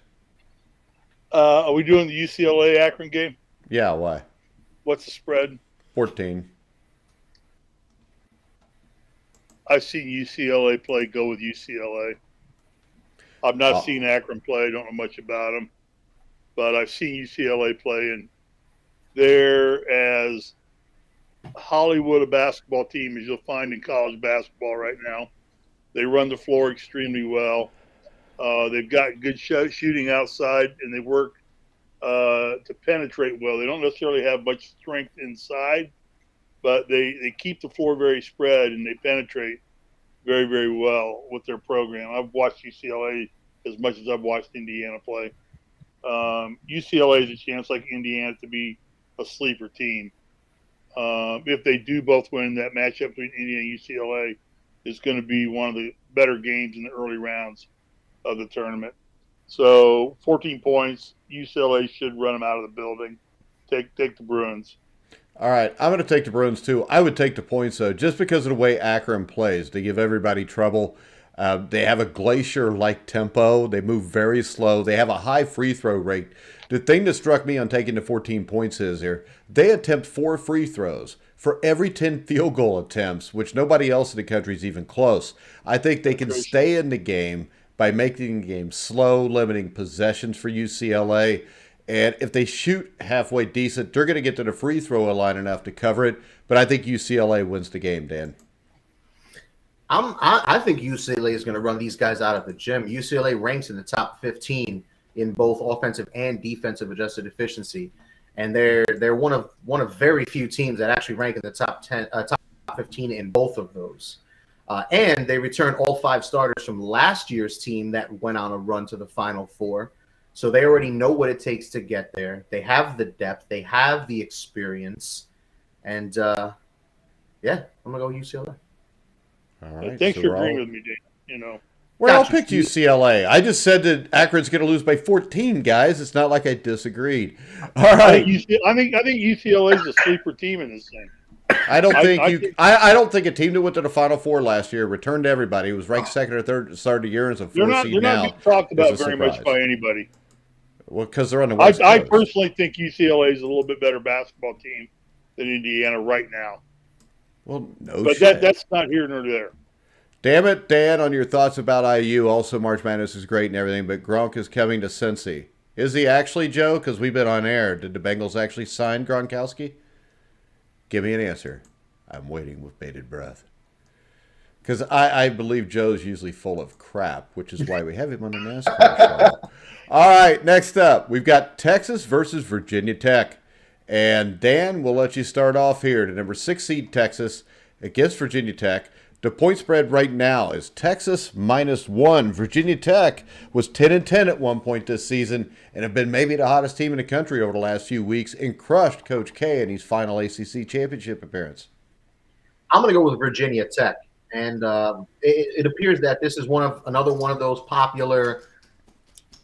Are we doing the UCLA Akron game? Yeah, why? What's the spread? 14. I've seen UCLA play. Go with UCLA. I've not seen Akron play. I don't know much about them. But I've seen UCLA play, and they're as Hollywood a basketball team as you'll find in college basketball right now. They run the floor extremely well. They've got good shooting outside, and they work to penetrate well. They don't necessarily have much strength inside, but they keep the floor very spread, and they penetrate very, very well with their program. I've watched UCLA as much as I've watched Indiana play. UCLA has a chance, like Indiana, to be a sleeper team. If they do both win, that matchup between Indiana and UCLA is going to be one of the better games in the early rounds of the tournament. So 14 points, UCLA should run them out of the building. Take the Bruins. All right, I'm going to take the Bruins too. I would take the points though, just because of the way Akron plays. They give everybody trouble. They have a glacier-like tempo. They move very slow. They have a high free throw rate. The thing that struck me on taking the 14 points is here, they attempt 4 free throws for every 10 field goal attempts, which nobody else in the country is even close. I think they can stay in the game by making the game slow, limiting possessions for UCLA. And if they shoot halfway decent, they're going to get to the free throw line enough to cover it. But I think UCLA wins the game, Dan. I think UCLA is going to run these guys out of the gym. UCLA ranks in the top 15 in both offensive and defensive adjusted efficiency, and they're one of very few teams that actually rank in the top 15 in both of those. And they returned all 5 starters from last year's team that went on a run to the Final Four. So they already know what it takes to get there. They have the depth. They have the experience. And, yeah, I'm going to go UCLA. All right. Thanks for agreeing with me, Dan. We all picked UCLA. I just said that Akron's going to lose by 14, guys. It's not like I disagreed. All right. I think UCLA is a sleeper team in this thing. I don't think a team that went to the Final Four last year returned to everybody. It was ranked second or third at the start of the year and is a 4 seed now. They're not being talked about very much by anybody. Well, because they're on the West Coast. I personally think UCLA is a little bit better basketball team than Indiana right now. Well, no but shit. That's not here nor there. Damn it, Dan, on your thoughts about IU. Also, March Madness is great and everything, but Gronk is coming to Cincy. Is he actually, Joe? Because we've been on air. Did the Bengals actually sign Gronkowski? Give me an answer. I'm waiting with bated breath. Because I believe Joe's usually full of crap, which is why we have him on the NASCAR show. All right, next up, we've got Texas versus Virginia Tech. And Dan, we'll let you start off here. The number 6 seed Texas against Virginia Tech. The point spread right now is Texas -1. Virginia Tech was 10-10 at one point this season and have been maybe the hottest team in the country over the last few weeks and crushed Coach K in his final ACC championship appearance. I'm going to go with Virginia Tech. And it appears that this is another one of those popular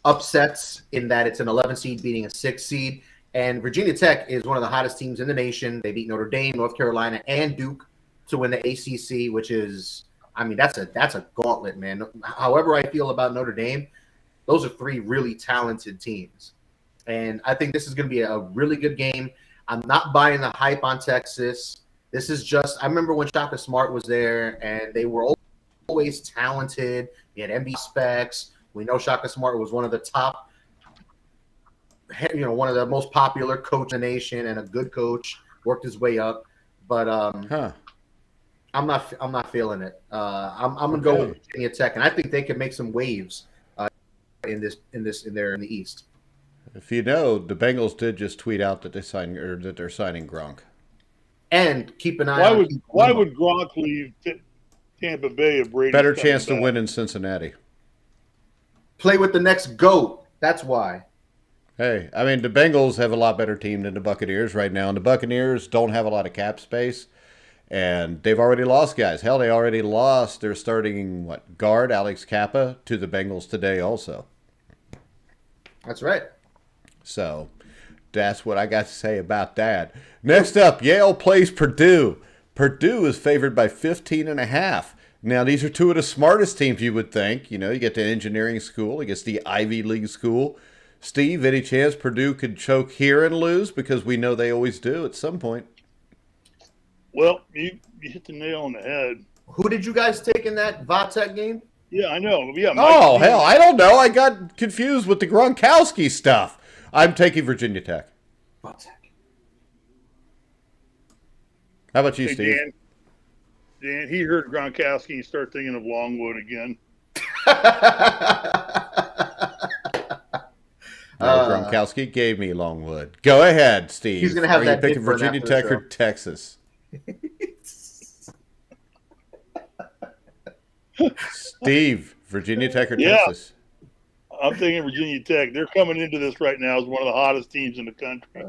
upsets in that it's an 11 seed beating a 6 seed. And Virginia Tech is one of the hottest teams in the nation. They beat Notre Dame, North Carolina, and Duke to win the ACC, which is, I mean, that's a gauntlet, man. However I feel about Notre Dame, those are 3 really talented teams. And I think this is going to be a really good game. I'm not buying the hype on Texas. This is just, I remember when Shaka Smart was there, and they were always talented. We had MB Specs. We know Shaka Smart was one of the top, one of the most popular coach in the nation and a good coach, worked his way up. But I'm not feeling it. I'm gonna go with Virginia Tech, and I think they can make some waves in the East. If you know, the Bengals did just tweet out that they're signing Gronk. And keep an eye on. Why Why would Gronk leave Tampa Bay if Brady's better chance back? to win in Cincinnati? Play with the next GOAT. That's why. Hey, I mean, the Bengals have a lot better team than the Buccaneers right now, and the Buccaneers don't have a lot of cap space, and they've already lost guys. Hell, they already lost their starting, guard, Alex Kappa, to the Bengals today also. That's right. So that's what I got to say about that. Next up, Yale plays Purdue. Purdue is favored by 15.5. Now, these are 2 of the smartest teams you would think. You get the engineering school against the Ivy League school. Steve, any chance Purdue could choke here and lose? Because we know they always do at some point. Well, you hit the nail on the head. Who did you guys take in that Vatek game? Yeah, I know. Yeah. Hell, I don't know. I got confused with the Gronkowski stuff. I'm taking Virginia Tech. Vatek. How about you, Steve? Dan, he heard Gronkowski and started thinking of Longwood again. Gronkowski gave me Longwood. Go ahead, Steve. He's going to have that. Are you picking Virginia Tech or Texas? Steve, Virginia Tech or Texas? I'm thinking Virginia Tech. They're coming into this right now as one of the hottest teams in the country.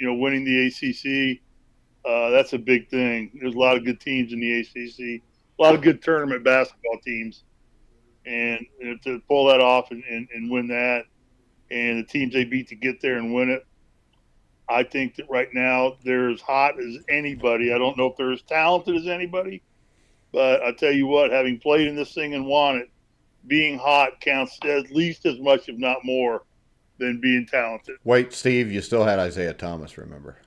Winning the ACC, that's a big thing. There's a lot of good teams in the ACC, a lot of good tournament basketball teams. And to pull that off and win that, and the teams they beat to get there and win it, I think that right now they're as hot as anybody. I don't know if they're as talented as anybody, but I tell you what, having played in this thing and won it, being hot counts at least as much, if not more, than being talented. Wait, Steve, you still had Isaiah Thomas, remember?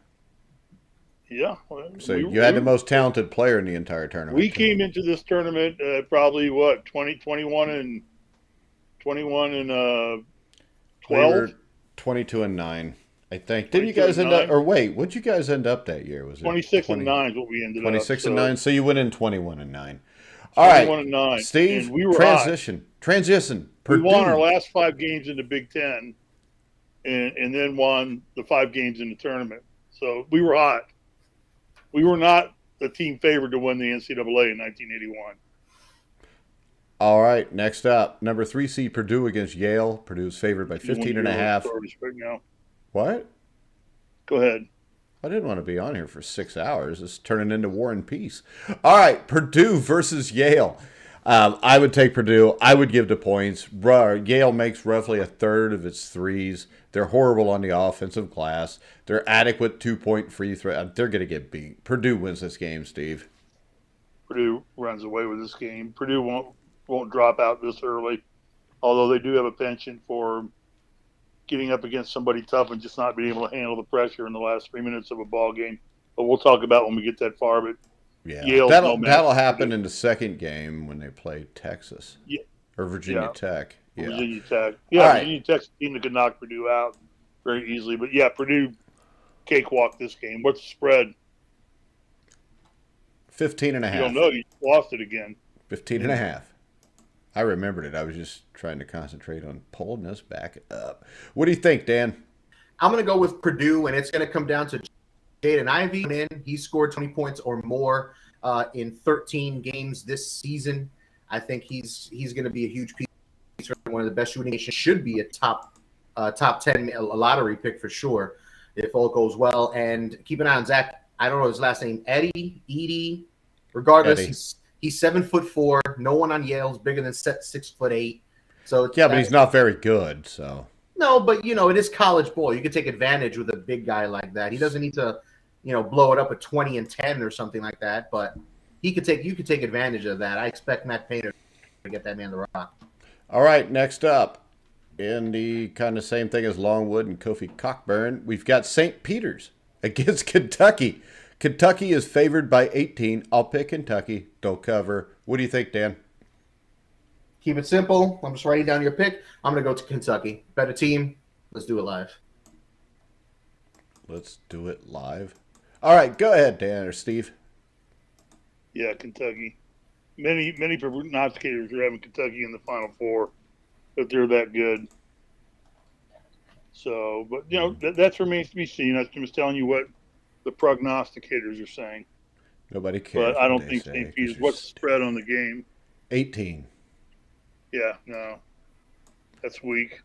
Yeah. So you had the most talented player in the entire tournament. We came into this tournament probably, 21 and 12? 22-9. I think. Didn't you guys end up? Or wait, what'd you guys end up that year? Was it 26-9 is what we ended 26-9. So you went in 21-9. All right, 21-9. Steve. And we were transition. Purdue. We won our last 5 games in the Big Ten, and then won the 5 games in the tournament. So we were hot. We were not the team favored to win the NCAA in 1981. All right, next up, number 3 seed Purdue against Yale. Purdue's favored by 15.5. Right now. What? Go ahead. I didn't want to be on here for 6 hours. It's turning into War and Peace. All right, Purdue versus Yale. I would take Purdue. I would give the points. Yale makes roughly a third of its threes. They're horrible on the offensive glass. They're adequate 2-point free throw. They're going to get beat. Purdue wins this game, Steve. Purdue runs away with this game. Purdue won't drop out this early, although they do have a penchant for getting up against somebody tough and just not being able to handle the pressure in the last 3 minutes of a ball game. But we'll talk about when we get that far. But yeah, that'll happen in the second game when they play Texas or Virginia Tech. Yeah. Virginia Tech. Yeah, Virginia Tech's a team that could knock Purdue out very easily. But yeah, Purdue cakewalk this game. What's the spread? 15.5. You don't know. You lost it again. 15.5. I remembered it. I was just trying to concentrate on pulling this back up. What do you think, Dan? I'm going to go with Purdue, and it's going to come down to Jaden Ivey. He scored 20 points or more in 13 games this season. I think he's going to be a huge piece. One of the best shooting nations. Should be a top 10 lottery pick for sure if all goes well. And keep an eye on Zach. I don't know his last name. Edey. Regardless, Eddie. He's 7'4". No one on Yale is bigger than 6'8". So but he's not very good. So no, but it is college ball. You can take advantage with a big guy like that. He doesn't need to, blow it up at 20 and 10 or something like that. But you could take advantage of that. I expect Matt Painter to get that man the rock. All right, next up, in the kind of same thing as Longwood and Kofi Cockburn, we've got St. Peter's against Kentucky. Kentucky is favored by 18. I'll pick Kentucky. Don't cover. What do you think, Dan? Keep it simple. I'm just writing down your pick. I'm going to go to Kentucky. Better team. Let's do it live. Let's do it live. All right, go ahead, Dan or Steve. Yeah, Kentucky. Many prognosticators are having Kentucky in the Final Four, but they're that good. So, but that remains to be seen. I'm just telling you what the prognosticators are saying. Nobody cares. But I don't think St. Peter's. What's the spread on the game? 18. Yeah, no, that's weak.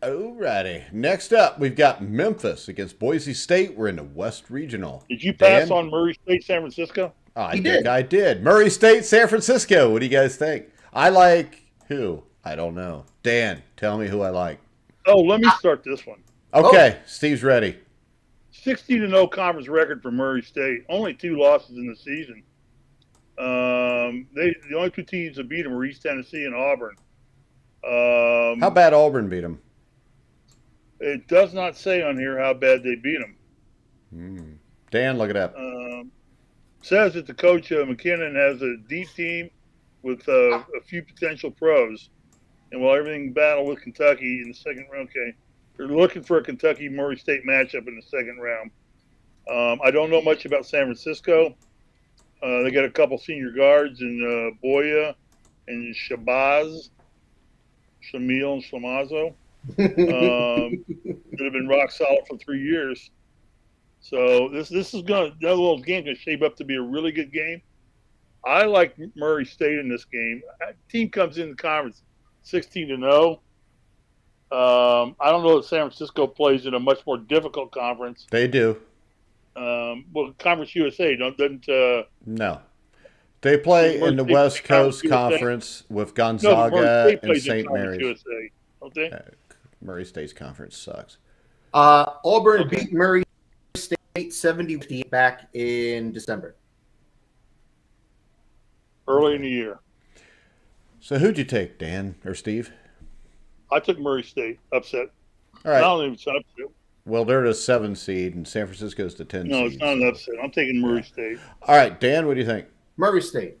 Alrighty. Next up, we've got Memphis against Boise State. We're in the West Regional. Did you pass on Murray State, San Francisco? Oh, I think I did. Murray State, San Francisco. What do you guys think? I like who? I don't know. Dan, tell me who I like. Oh, let me start this one. Okay, Steve's ready. 60-0 conference record for Murray State. Only 2 losses in the season. The only 2 teams that beat them were East Tennessee and Auburn. How bad Auburn beat them? It does not say on here how bad they beat them. Dan, look it up. Says that the coach McKinnon has a deep team with a few potential pros, and while everything battled with Kentucky in the second round, they're looking for a Kentucky Murray State matchup in the second round. I don't know much about San Francisco. They got a couple senior guards in Boya and Shamil and Slamazo. That have been rock solid for 3 years. So this is that little game going to shape up to be a really good game. I like Murray State in this game. Team comes in the conference 16-0. I don't know if San Francisco plays in a much more difficult conference. They do. Well, Conference USA doesn't. No. They play in the West Coast Conference with Gonzaga and St. Mary's. USA, don't they? Murray State's conference sucks. Auburn beat Murray State 70-50 back in December. Early in the year. So who'd you take, Dan or Steve? I took Murray State. Upset. All right. Not even upset. Well, they're the 7 seed, and San Francisco's the 10 seed. No, it's not an upset. I'm taking Murray State. All right, Dan, what do you think? Murray State.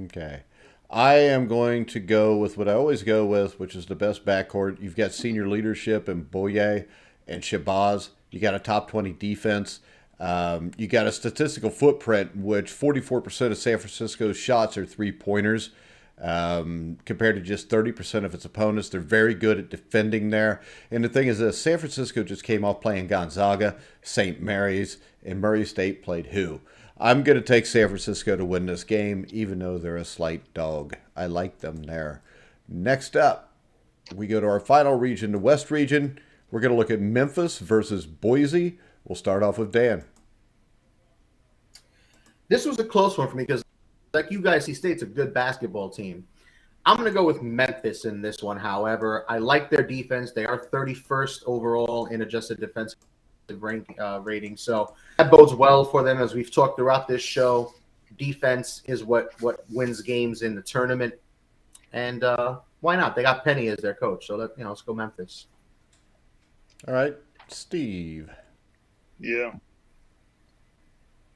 Okay. I am going to go with what I always go with, which is the best backcourt. You've got senior leadership in Boye and Shabazz. You got a top 20 defense. You got a statistical footprint, which 44% of San Francisco's shots are three-pointers. Compared to just 30% of its opponents. They're very good at defending there. And the thing is this, San Francisco just came off playing Gonzaga, St. Mary's, and Murray State played who? I'm going to take San Francisco to win this game, even though they're a slight dog. I like them there. Next up, we go to our final region, the West region. We're going to look at Memphis versus Boise. We'll start off with Dan. This was a close one for me because, like you guys see, State's a good basketball team. I'm going to go with Memphis in this one, however. I like their defense. They are 31st overall in adjusted defensive rating. So that bodes well for them, as we've talked throughout this show. Defense is what wins games in the tournament. And why not? They got Penny as their coach. So, let's go Memphis. All right, Steve. Yeah.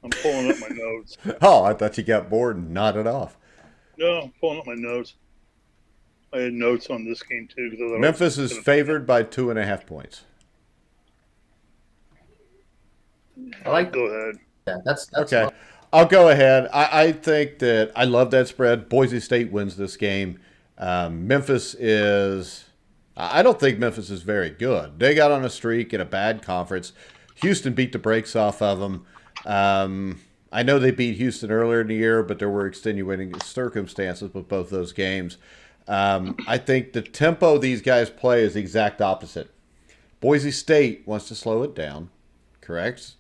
I'm pulling up my notes. Oh, I thought you got bored and nodded off. No, I'm pulling up my notes. I had notes on this game, too. Memphis is favored by 2.5 points. Go ahead. Yeah, that's okay. Fun. I'll go ahead. I think that I love that spread. Boise State wins this game. Memphis is – I don't think Memphis is very good. They got on a streak in a bad conference. Houston beat the brakes off of them. I know they beat Houston earlier in the year, but there were extenuating circumstances with both those games. I think the tempo these guys play is the exact opposite. Boise State wants to slow it down. Correct,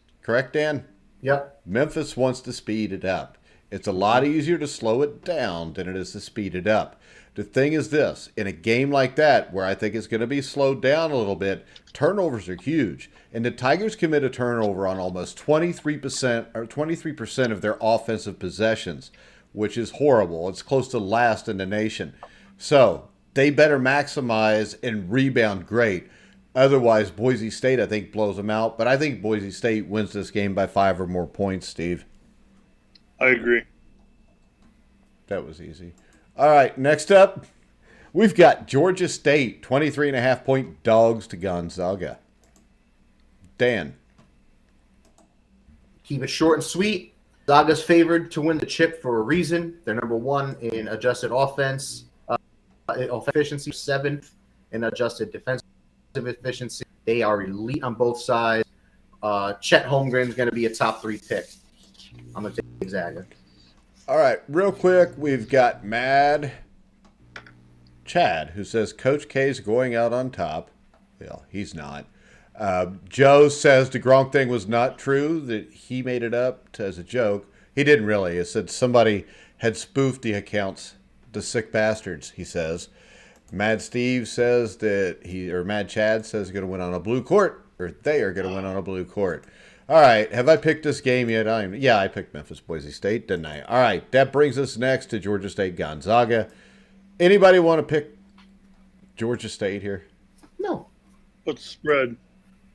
Dan? Yep. Memphis wants to speed it up. It's a lot easier to slow it down than it is to speed it up. The thing is this, in a game like that, where I think it's going to be slowed down a little bit, turnovers are huge. And the Tigers commit a turnover on almost 23% of their offensive possessions, which is horrible. It's close to last in the nation. So they better maximize and rebound great. Otherwise, Boise State, I think, blows them out. But I think Boise State wins this game by 5 or more points, Steve. I agree. That was easy. All right, next up, we've got Georgia State, 23.5-point dogs to Gonzaga. Dan. Keep it short and sweet. Gonzaga's favored to win the chip for a reason. They're number 1 in adjusted offense efficiency, 7th in adjusted defensive efficiency. They are elite on both sides. Chet Holmgren's going to be a top 3 pick. I'm going to take Gonzaga. All right, real quick, we've got Mad Chad, who says Coach K's going out on top. Well, he's not. Joe says the Gronk thing was not true, that he made it up as a joke. He didn't really. He said somebody had spoofed the accounts, the sick bastards, he says. Mad Steve says that Mad Chad says he's going to win on a blue court, or they are going to win on a blue court. All right, have I picked this game yet? Yeah, I picked Memphis, Boise State, didn't I? All right, that brings us next to Georgia State, Gonzaga. Anybody want to pick Georgia State here? No. What's the spread?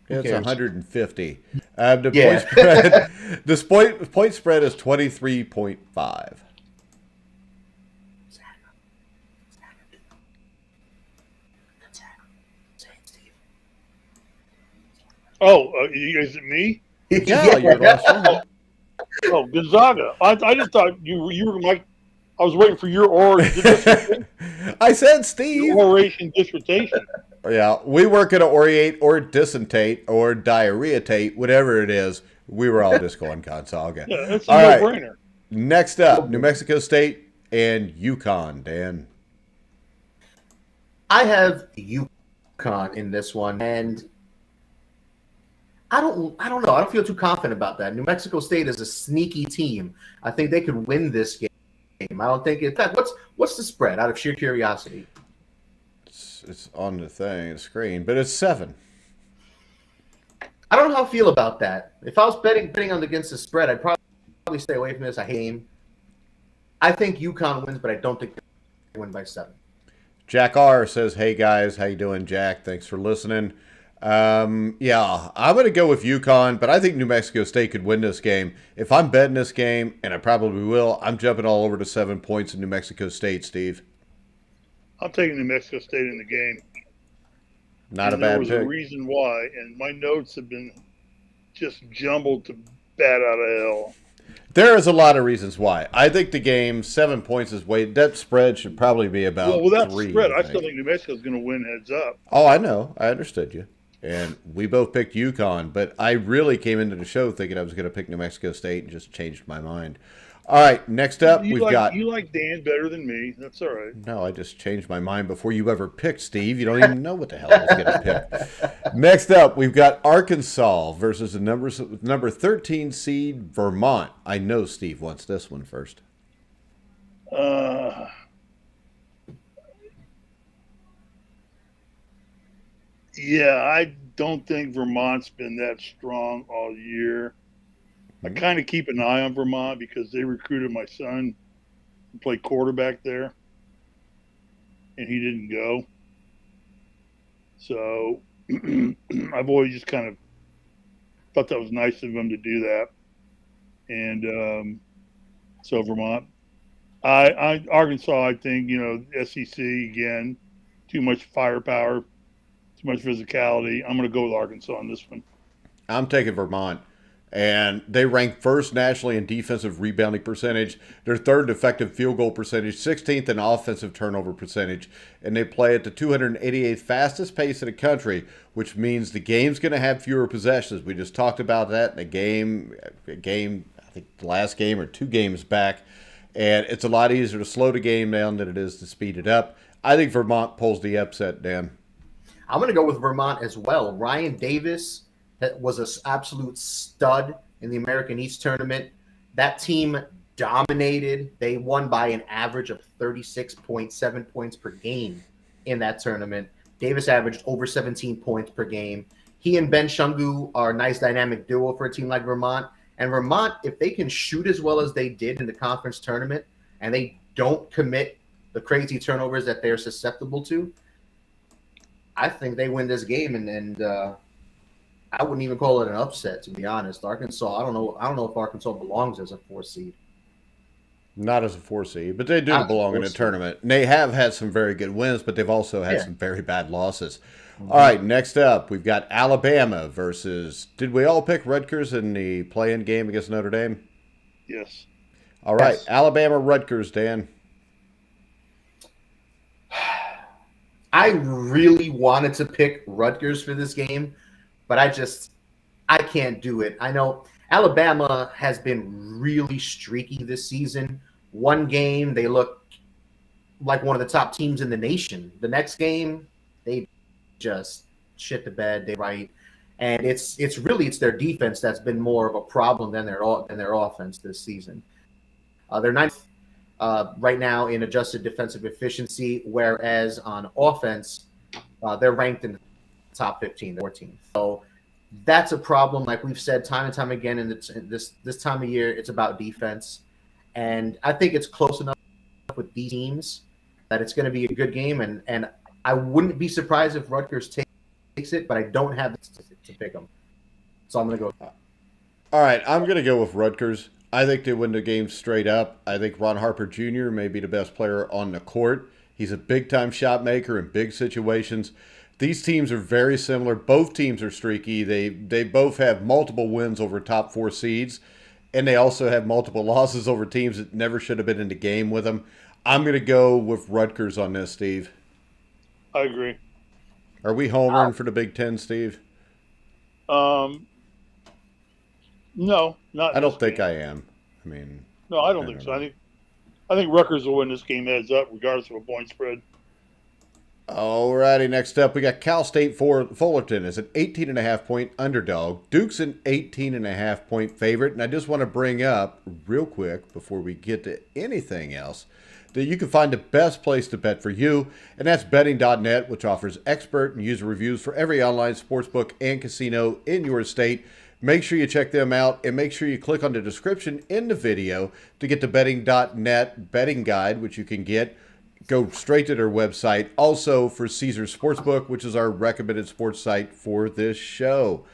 It's 150. The point spread is 23.5. Oh, is it me? Yeah, you're the last one. Oh, Gonzaga. I just thought you were Mike. I was waiting for your oration. I said Steve. Your oration dissertation. Yeah, we weren't going to orate or dysentate or diarrheatate, whatever it is. We were all just going Gonzaga. Yeah, that's a all no-brainer. Right. Next up, New Mexico State and UConn, Dan. I have UConn in this one, and I don't know. I don't feel too confident about that. New Mexico State is a sneaky team. I think they could win this game. I don't think in fact, what's the spread out of sheer curiosity? It's on the screen, but it's 7. I feel about that. If I was betting on against the spread, I'd probably stay away from this. I hate game. I think UConn wins, but I don't think they win by 7. Jack R says, "Hey guys, how you doing, Jack? Thanks for listening." Yeah, I'm going to go with UConn, but I think New Mexico State could win this game. If I'm betting this game, and I probably will, I'm jumping all over to 7 points in New Mexico State, Steve. I'm taking New Mexico State in the game. Not a bad pick. There was a reason why, and my notes have been just jumbled to bat out of hell. There is a lot of reasons why. I think the game, 7 points is way. That spread should probably be about 3. Well, that spread, I still think New Mexico is going to win heads up. Oh, I know. I understood you. And we both picked UConn, but I really came into the show thinking I was going to pick New Mexico State and just changed my mind. All right, next up, You like Dan better than me. That's all right. No, I just changed my mind before you ever picked, Steve. You don't even know what the hell I was going to pick. Next up, we've got Arkansas versus the number 13 seed Vermont. I know Steve wants this one first. Yeah, I don't think Vermont's been that strong all year. I kind of keep an eye on Vermont because they recruited my son to play quarterback there, and he didn't go. So I've always just kind of thought that was nice of them to do that. And so Vermont. Arkansas, I think, SEC again, too much firepower, too much physicality. I'm going to go with Arkansas on this one. I'm taking Vermont. And they rank first nationally in defensive rebounding percentage. They're third in effective field goal percentage, 16th in offensive turnover percentage. And they play at the 288th fastest pace in the country, which means the game's going to have fewer possessions. We just talked about that in a game, I think the last game or 2 games back. And it's a lot easier to slow the game down than it is to speed it up. I think Vermont pulls the upset, Dan. I'm going to go with Vermont as well. Ryan Davis was an absolute stud in the American East tournament. That team dominated. They won by an average of 36.7 points per game in that tournament. Davis averaged over 17 points per game. He and Ben Shungu are a nice dynamic duo for a team like Vermont. And Vermont, if they can shoot as well as they did in the conference tournament and they don't commit the crazy turnovers that they're susceptible to, I think they win this game. And I wouldn't even call it an upset, to be honest. Arkansas, I don't know if Arkansas belongs as a 4 seed. Not as a 4 seed, but they do belong in a tournament. And they have had some very good wins, but they've also had some very bad losses. All right, next up, we've got Alabama versus, did we all pick Rutgers in the play-in game against Notre Dame? Yes. All right, yes. Alabama, Rutgers, Dan. I really wanted to pick Rutgers for this game, but I can't do it. I know Alabama has been really streaky this season. One game, they look like one of the top teams in the nation. The next game, they just shit the bed. They right, and it's their defense that's been more of a problem than their offense this season. They're 9th right now in adjusted defensive efficiency, whereas on offense, they're ranked in the top 15, 14th. So that's a problem. Like we've said time and time again in this time of year, it's about defense, and I think it's close enough with these teams that it's going to be a good game, and I wouldn't be surprised if Rutgers takes it, but I don't have to pick them. So I'm going to go. All right, I'm going to go with Rutgers. I think they win the game straight up. I think Ron Harper Jr. may be the best player on the court. He's a big-time shot maker in big situations. These teams are very similar. Both teams are streaky. They both have multiple wins over top 4 seeds, and they also have multiple losses over teams that never should have been in the game with them. I'm going to go with Rutgers on this, Steve. I agree. Are we homering for the Big Ten, Steve? No, not. I don't think I am. I mean, no, I don't think so. I think Rutgers will win this game heads up, regardless of a point spread. All righty, next up, we got Cal State Fullerton as an 18.5-point underdog. Duke's an 18.5-point favorite, and I just want to bring up real quick before we get to anything else that you can find the best place to bet for you, and that's betting.net, which offers expert and user reviews for every online sportsbook and casino in your state. Make sure you check them out, and make sure you click on the description in the video to get the betting.net betting guide, which you can go straight to their website. Also for Caesars Sportsbook, which is our recommended sports site for this show.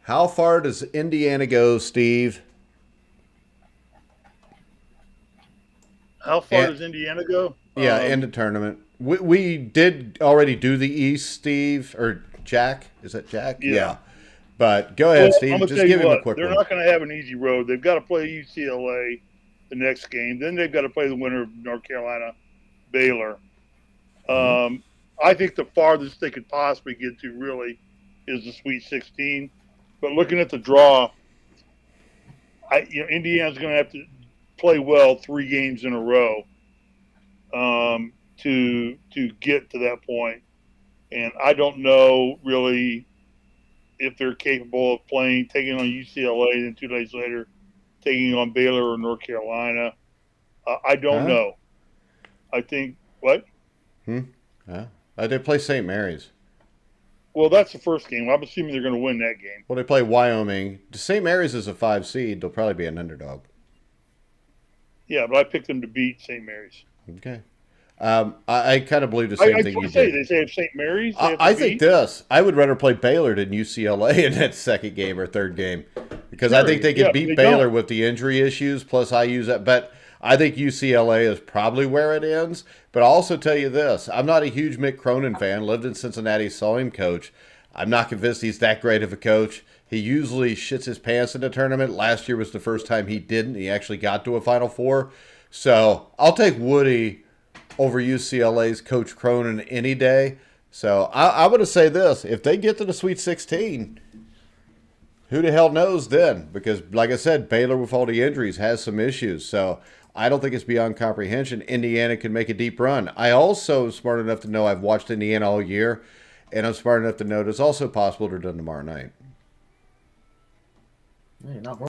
How far does Indiana go, Steve? How far does Indiana go? Yeah, in the tournament. We did already do the East, Steve, or Jack. Is that Jack? Yeah. But go ahead, Steve. Just give him a quick one. They're not going to have an easy road. They've got to play UCLA the next game. Then they've got to play the winner of North Carolina, Baylor. I think the farthest they could possibly get to really is the Sweet 16. But looking at the draw, Indiana's going to have to play well 3 games in a row to get to that point. And I don't know really if they're capable of taking on UCLA, and then 2 days later taking on Baylor or North Carolina. I don't know. I think what? They play St. Mary's. Well, that's the first game. I'm assuming they're going to win that game. Well, they play Wyoming. St. Mary's is a 5 seed. They'll probably be an underdog. Yeah, but I picked them to beat St. Mary's. Okay. I kind of believe the same thing you did. They say St. Mary's. I think this. I would rather play Baylor than UCLA in that second game or third game, because I think they can beat Baylor with the injury issues. Plus, I use that. But I think UCLA is probably where it ends. But I'll also tell you this. I'm not a huge Mick Cronin fan. Lived in Cincinnati, saw him coach. I'm not convinced he's that great of a coach. He usually shits his pants in the tournament. Last year was the first time he didn't. He actually got to a Final Four. So I'll take Woody over UCLA's Coach Cronin any day. So I want to say this. If they get to the Sweet 16, who the hell knows then? Because, like I said, Baylor, with all the injuries, has some issues. So I don't think it's beyond comprehension. Indiana can make a deep run. I also am smart enough to know I've watched Indiana all year, and I'm smart enough to know it's also possible they're done tomorrow night.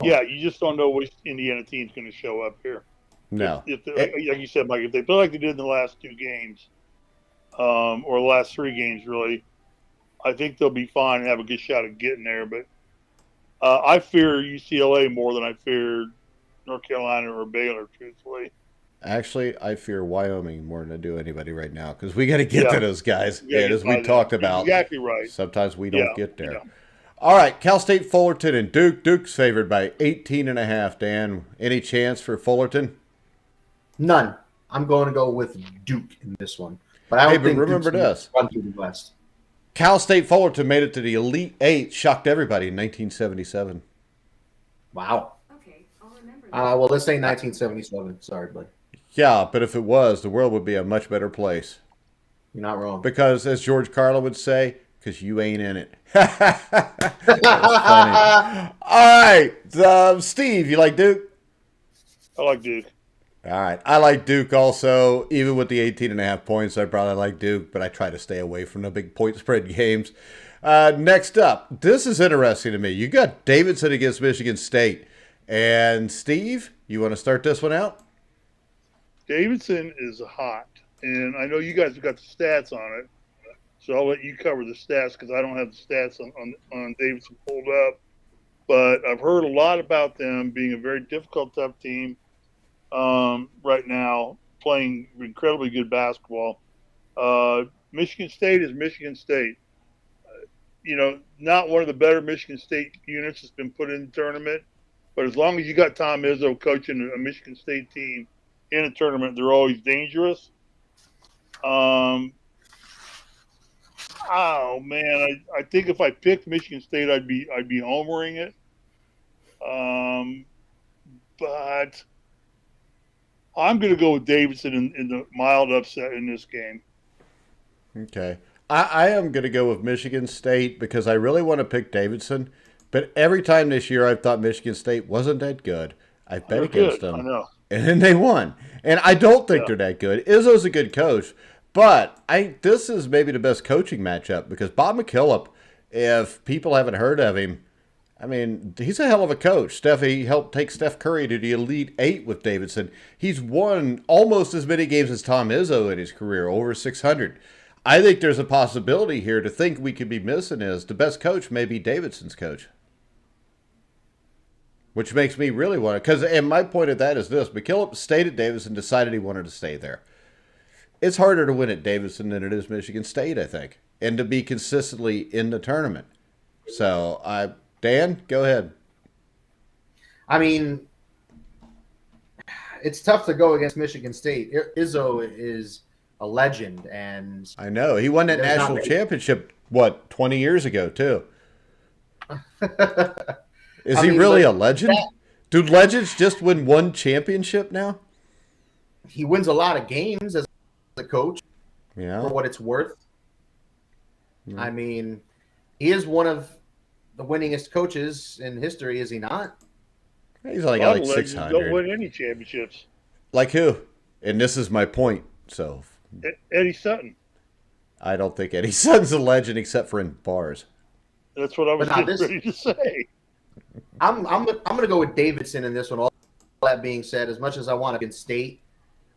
Yeah, you just don't know which Indiana team's going to show up here. No. Like you said, Mike, if they play like they did in the last 2 games, or the last 3 games, really, I think they'll be fine and have a good shot at getting there. But I fear UCLA more than I fear North Carolina or Baylor, truthfully. Actually, I fear Wyoming more than I do anybody right now, because we got to get to those guys. Yeah, as we talked about. Exactly right. Sometimes we don't get there. Yeah. All right, Cal State, Fullerton, and Duke. Duke's favored by 18.5, Dan. Any chance for Fullerton? None. I'm going to go with Duke in this one. But I don't think remember Duke's this. Run through the West. Cal State Fullerton made it to the Elite Eight, shocked everybody in 1977. Wow. Okay, I'll remember that. Well, this ain't 1977. Sorry, buddy. Yeah, but if it was, the world would be a much better place. You're not wrong. Because, as George Carlin would say, because you ain't in it. That's funny. All right, Steve, you like Duke? I like Duke. All right. I like Duke also. Even with the 18.5 points, I probably like Duke, but I try to stay away from the big point spread games. Next up, this is interesting to me. You got Davidson against Michigan State. And Steve, you want to start this one out? Davidson is hot. And I know you guys have got the stats on it. So I'll let you cover the stats because I don't have the stats on Davidson pulled up. But I've heard a lot about them being a very difficult, tough team. Right now, playing incredibly good basketball. Michigan State is Michigan State. Not one of the better Michigan State units that's been put in the tournament. But as long as you got Tom Izzo coaching a Michigan State team in a tournament, they're always dangerous. Oh man, I think if I picked Michigan State, I'd be homering it. But I'm going to go with Davidson in the mild upset in this game. Okay. I am going to go with Michigan State because I really want to pick Davidson. But every time this year I've thought Michigan State wasn't that good. I bet against them. I know. And then they won. And I don't think they're that good. Izzo's a good coach. But this is maybe the best coaching matchup because Bob McKillop, if people haven't heard of him, I mean, he's a hell of a coach. He helped take Steph Curry to the Elite Eight with Davidson. He's won almost as many games as Tom Izzo in his career, over 600. I think there's a possibility here to think we could be missing is the best coach may be Davidson's coach. Which makes me really want to, and my point of that is this: McKillop stayed at Davidson, decided he wanted to stay there. It's harder to win at Davidson than it is Michigan State, I think, and to be consistently in the tournament. So, Dan, go ahead. I mean, it's tough to go against Michigan State. Izzo is a legend, and I know he won that national championship 20 years ago too. Is he really a legend? Do legends just win one championship now? He wins a lot of games as a coach, yeah, for what it's worth. I mean, he is one of the winningest coaches in history, is he not? He's only got like 600. Don't win any championships. Like who? And this is my point. So Eddie Sutton. I don't think Eddie Sutton's a legend except for in bars. That's what I was ready to say. I'm going to go with Davidson in this one. All that being said, as much as I want Michigan State,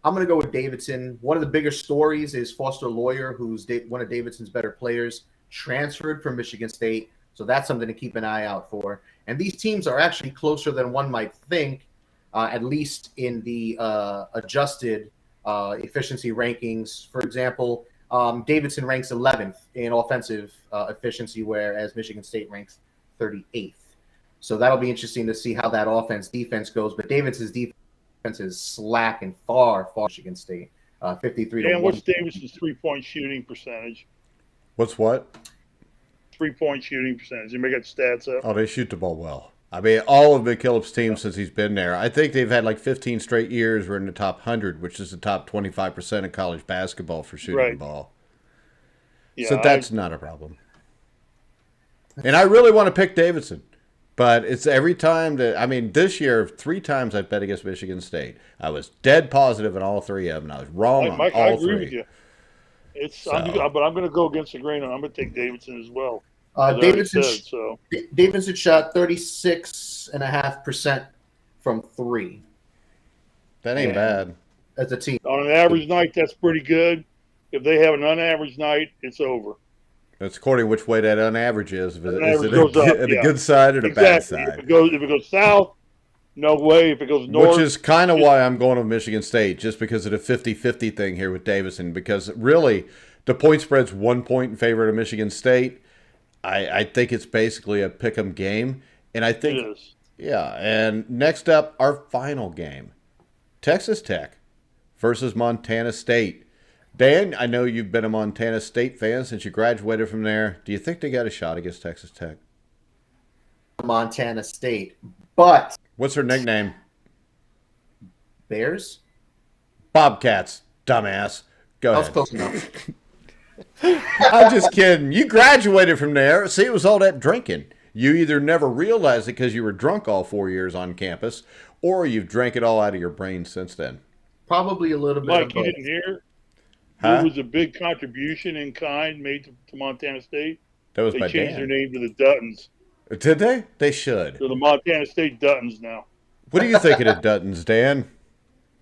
I'm going to go with Davidson. One of the bigger stories is Foster Loyer, who's one of Davidson's better players, transferred from Michigan State. So that's something to keep an eye out for. And these teams are actually closer than one might think, at least in the adjusted efficiency rankings. For example, Davidson ranks 11th in offensive efficiency, whereas Michigan State ranks 38th. So that'll be interesting to see how that offense-defense goes. But Davidson's defense is slacking far Michigan State, 53 to 1. And what's Davidson's three-point shooting percentage? What's what? Three-point shooting percentage. You make got stats up. Oh, they shoot the ball well. I mean, all of McKillop's teams since he's been there, I think they've had like 15 straight years we're in the top 100, which is the top 25% of college basketball for shooting the ball. Yeah, so that's not a problem. And I really want to pick Davidson. But it's every time that, I mean, this year, 3 times I've bet against Michigan State. I was dead positive in all 3 of them. I was wrong on Mike, all I agree 3. with you. But I'm going to go against the grain, and I'm going to take Davidson as well. Davidson shot 36.5% from 3. That ain't bad. As a team. On an average night, that's pretty good. If they have an unaverage night, it's over. It's according to which way that unaverage is. Is it a good side or the bad side? If it goes south, no way. If it goes north. Which is kind of why I'm going with Michigan State, just because of the 50-50 thing here with Davidson. Because really, the point spread's 1 point in favor of Michigan State. I think it's basically a pick 'em game. And I think, it is. Yeah. And next up, our final game. Texas Tech versus Montana State. Dan, I know you've been a Montana State fan since you graduated from there. Do you think they got a shot against Texas Tech? Montana State, but what's her nickname? Bears? Bobcats, dumbass. Go ahead. That was close enough. I'm just kidding. You graduated from there. See, it was all that drinking. You either never realized it because you were drunk all 4 years on campus, or you've drank it all out of your brain since then. Probably a little bit. Mike, you didn't hear? Huh? It was a big contribution in kind made to Montana State. That was they by changed Dan. their name to the Duttons. Did they? They should. They're the Montana State Duttons now. What do you think of the Duttons, Dan?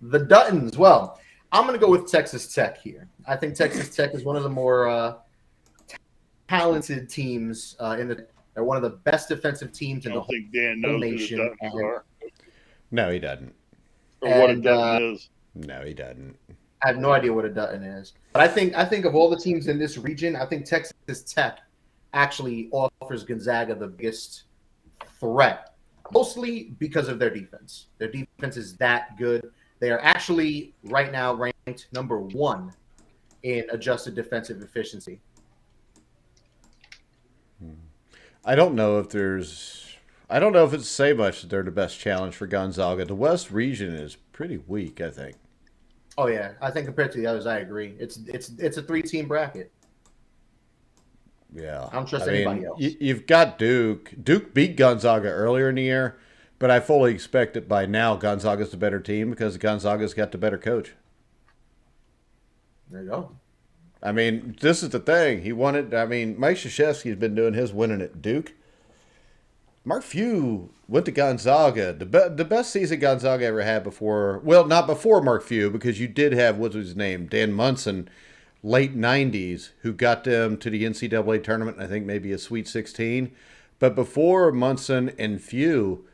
The Duttons. Well, I'm going to go with Texas Tech here. I think Texas Tech is one of the more talented teams they're one of the best defensive teams in the whole nation. Who the Duttons are. No, he doesn't. Or what a Dutton is. No, he doesn't. I have no idea what a Dutton is. But I think of all the teams in this region, I think Texas Tech actually offers Gonzaga the biggest threat, mostly because of their defense. Their defense is that good. They are actually right now ranked number 1 in adjusted defensive efficiency. I don't know if it's say much that they're the best challenge for Gonzaga. The West region is pretty weak, I think. Oh yeah, I think compared to the others, I agree. It's a 3-team bracket. Yeah, I don't trust anybody else. You've got Duke. Duke beat Gonzaga earlier in the year, but I fully expect that by now Gonzaga's the better team because Gonzaga's got the better coach. There you go. I mean, this is the thing. Mike Krzyzewski's been doing his winning at Duke. Mark Few went to Gonzaga. The best season Gonzaga ever had before. Well, not before Mark Few, because you did have, what was his name? Dan Munson, late 90s, who got them to the NCAA tournament, I think maybe a Sweet 16. But before Munson and Few,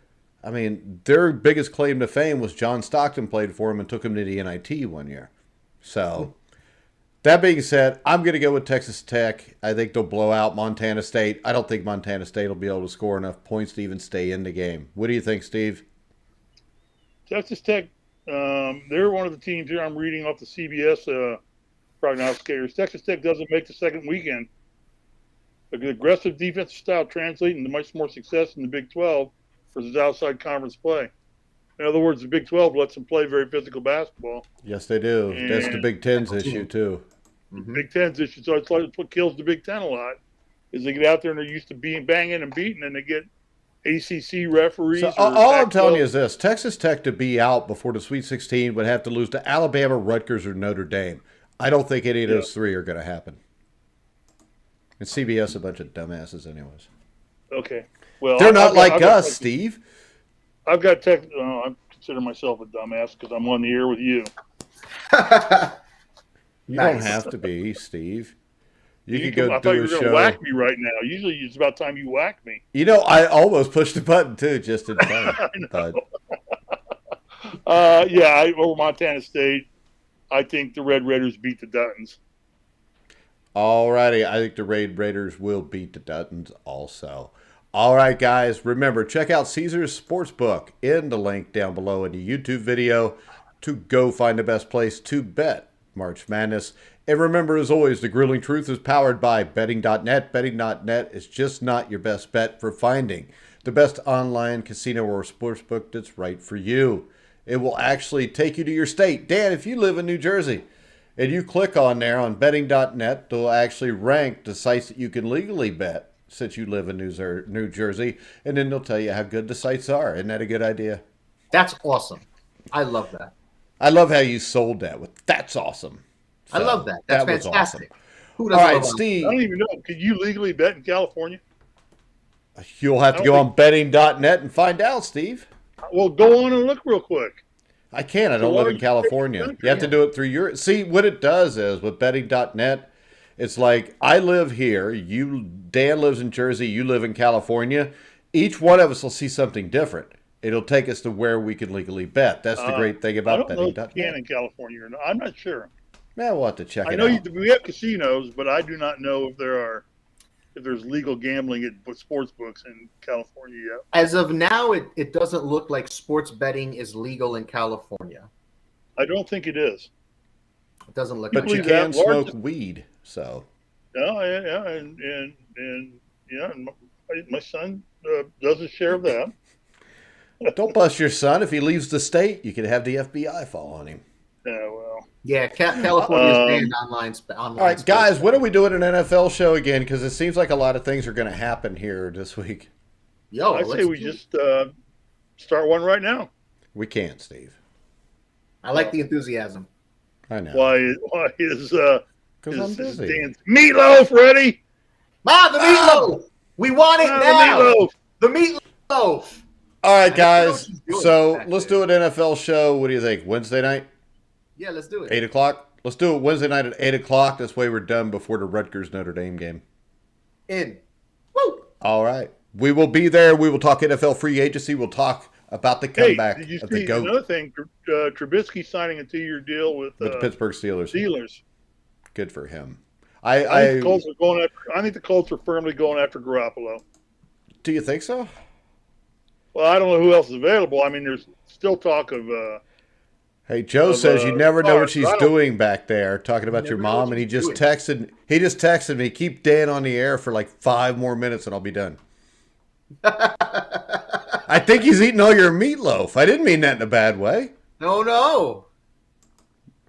I mean, their biggest claim to fame was John Stockton played for him and took him to the NIT one year. So, that being said, I'm going to go with Texas Tech. I think they'll blow out Montana State. I don't think Montana State will be able to score enough points to even stay in the game. What do you think, Steve? Texas Tech, they're one of the teams here I'm reading off the CBS prognosticators. Texas Tech doesn't make the second weekend. The aggressive defensive style translating to much more success in the Big 12 versus outside conference play. In other words, the Big 12 lets them play very physical basketball. Yes, they do. And that's the Big Ten's issue, too. Big Ten's issue. So it's like what kills the Big Ten a lot is they get out there and they're used to being banging and beating, and they get ACC referees. So all I'm telling you is this. Texas Tech to be out before the Sweet 16 would have to lose to Alabama, Rutgers, or Notre Dame. I don't think any of those three are going to happen. And CBS a bunch of dumbasses anyways. Okay. Well, they're not like us, Steve. I've got Tech. I consider myself a dumbass because I'm on the air with you. You don't have to be, Steve. You could go I thought do you a were going show. to whack me right now. Usually it's about time you whack me. You know, I almost pushed the button, too, just in time. I know. Over Montana State, I think the Red Raiders beat the Duttons. All righty. I think the Raiders will beat the Duttons also. All right, guys. Remember, check out Caesars Sportsbook in the link down below in the YouTube video to go find the best place to bet March Madness. And remember, as always, the Grueling Truth is powered by betting.net. Betting.net is just not your best bet for finding the best online casino or sportsbook that's right for you. It will actually take you to your state. Dan, if you live in New Jersey and you click on there on betting.net, they'll actually rank the sites that you can legally bet since you live in New Jersey, and then they'll tell you how good the sites are. Isn't that a good idea? That's awesome. I love that. I love how you sold that with "that's awesome." So, I love that. That's fantastic. Awesome. Who all right, Steve. I don't even know. Could you legally bet in California? You'll have to go on betting.net and find out, Steve. Well, go on and look real quick. I can't. I don't live in California. You have to do it through your... See, what it does is with betting.net, it's like I live here. Dan lives in Jersey. You live in California. Each one of us will see something different. It'll take us to where we can legally bet. That's the great thing about betting.net. I don't know if you can in California or not. I'm not sure. Man, we'll have to check it out. I know we have casinos, but I do not know if there's legal gambling at sports books in California yet. As of now, it doesn't look like sports betting is legal in California. I don't think it is. It doesn't look. But like you can smoke weed, so. Yeah, and my son does his share of that. Don't bust your son. If he leaves the state, you could have the FBI fall on him. Yeah, well. Yeah, California's banned online. All right, guys, when are we doing an NFL show again? Because it seems like a lot of things are going to happen here this week. I say we just start one right now. We can't, Steve. I like the enthusiasm. I know. Why is because I'm busy. Dan's meatloaf ready? The meatloaf. We want it now. The meatloaf. All right, guys. So let's do an NFL show. What do you think? Wednesday night? Yeah, let's do it. 8 o'clock? Let's do it Wednesday night at 8 o'clock. This way we're done before the Rutgers-Notre Dame game. In. Woo! All right. We will be there. We will talk NFL free agency. We'll talk about the comeback did you of the GOAT. Another thing, Trubisky signing a 2-year deal with the Pittsburgh Steelers. Good for him. I think the Colts are firmly going after Garoppolo. Do you think so? Well, I don't know who else is available. I mean, there's still talk of hey, Joe says you never know what she's doing back there, talking about your mom, and he just texted me, keep Dan on the air for like 5 more minutes and I'll be done. I think he's eating all your meatloaf. I didn't mean that in a bad way. No.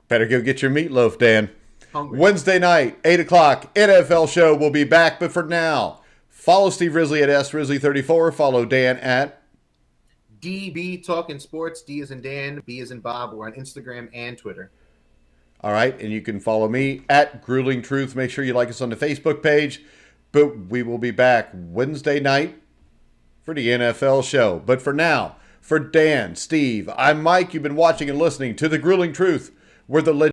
Better go get your meatloaf, Dan. Hungry. Wednesday night, 8 o'clock, NFL show. We'll be back, but for now, follow Steve Risley at SRisley34. Follow Dan at DB Talking Sports. D as in Dan, B as in Bob. We're on Instagram and Twitter. All right, and you can follow me at Grueling Truth. Make sure you like us on the Facebook page. But we will be back Wednesday night for for the NFL show. But for now, for Dan, Steve, I'm Mike. You've been watching and listening to The Grueling Truth, where the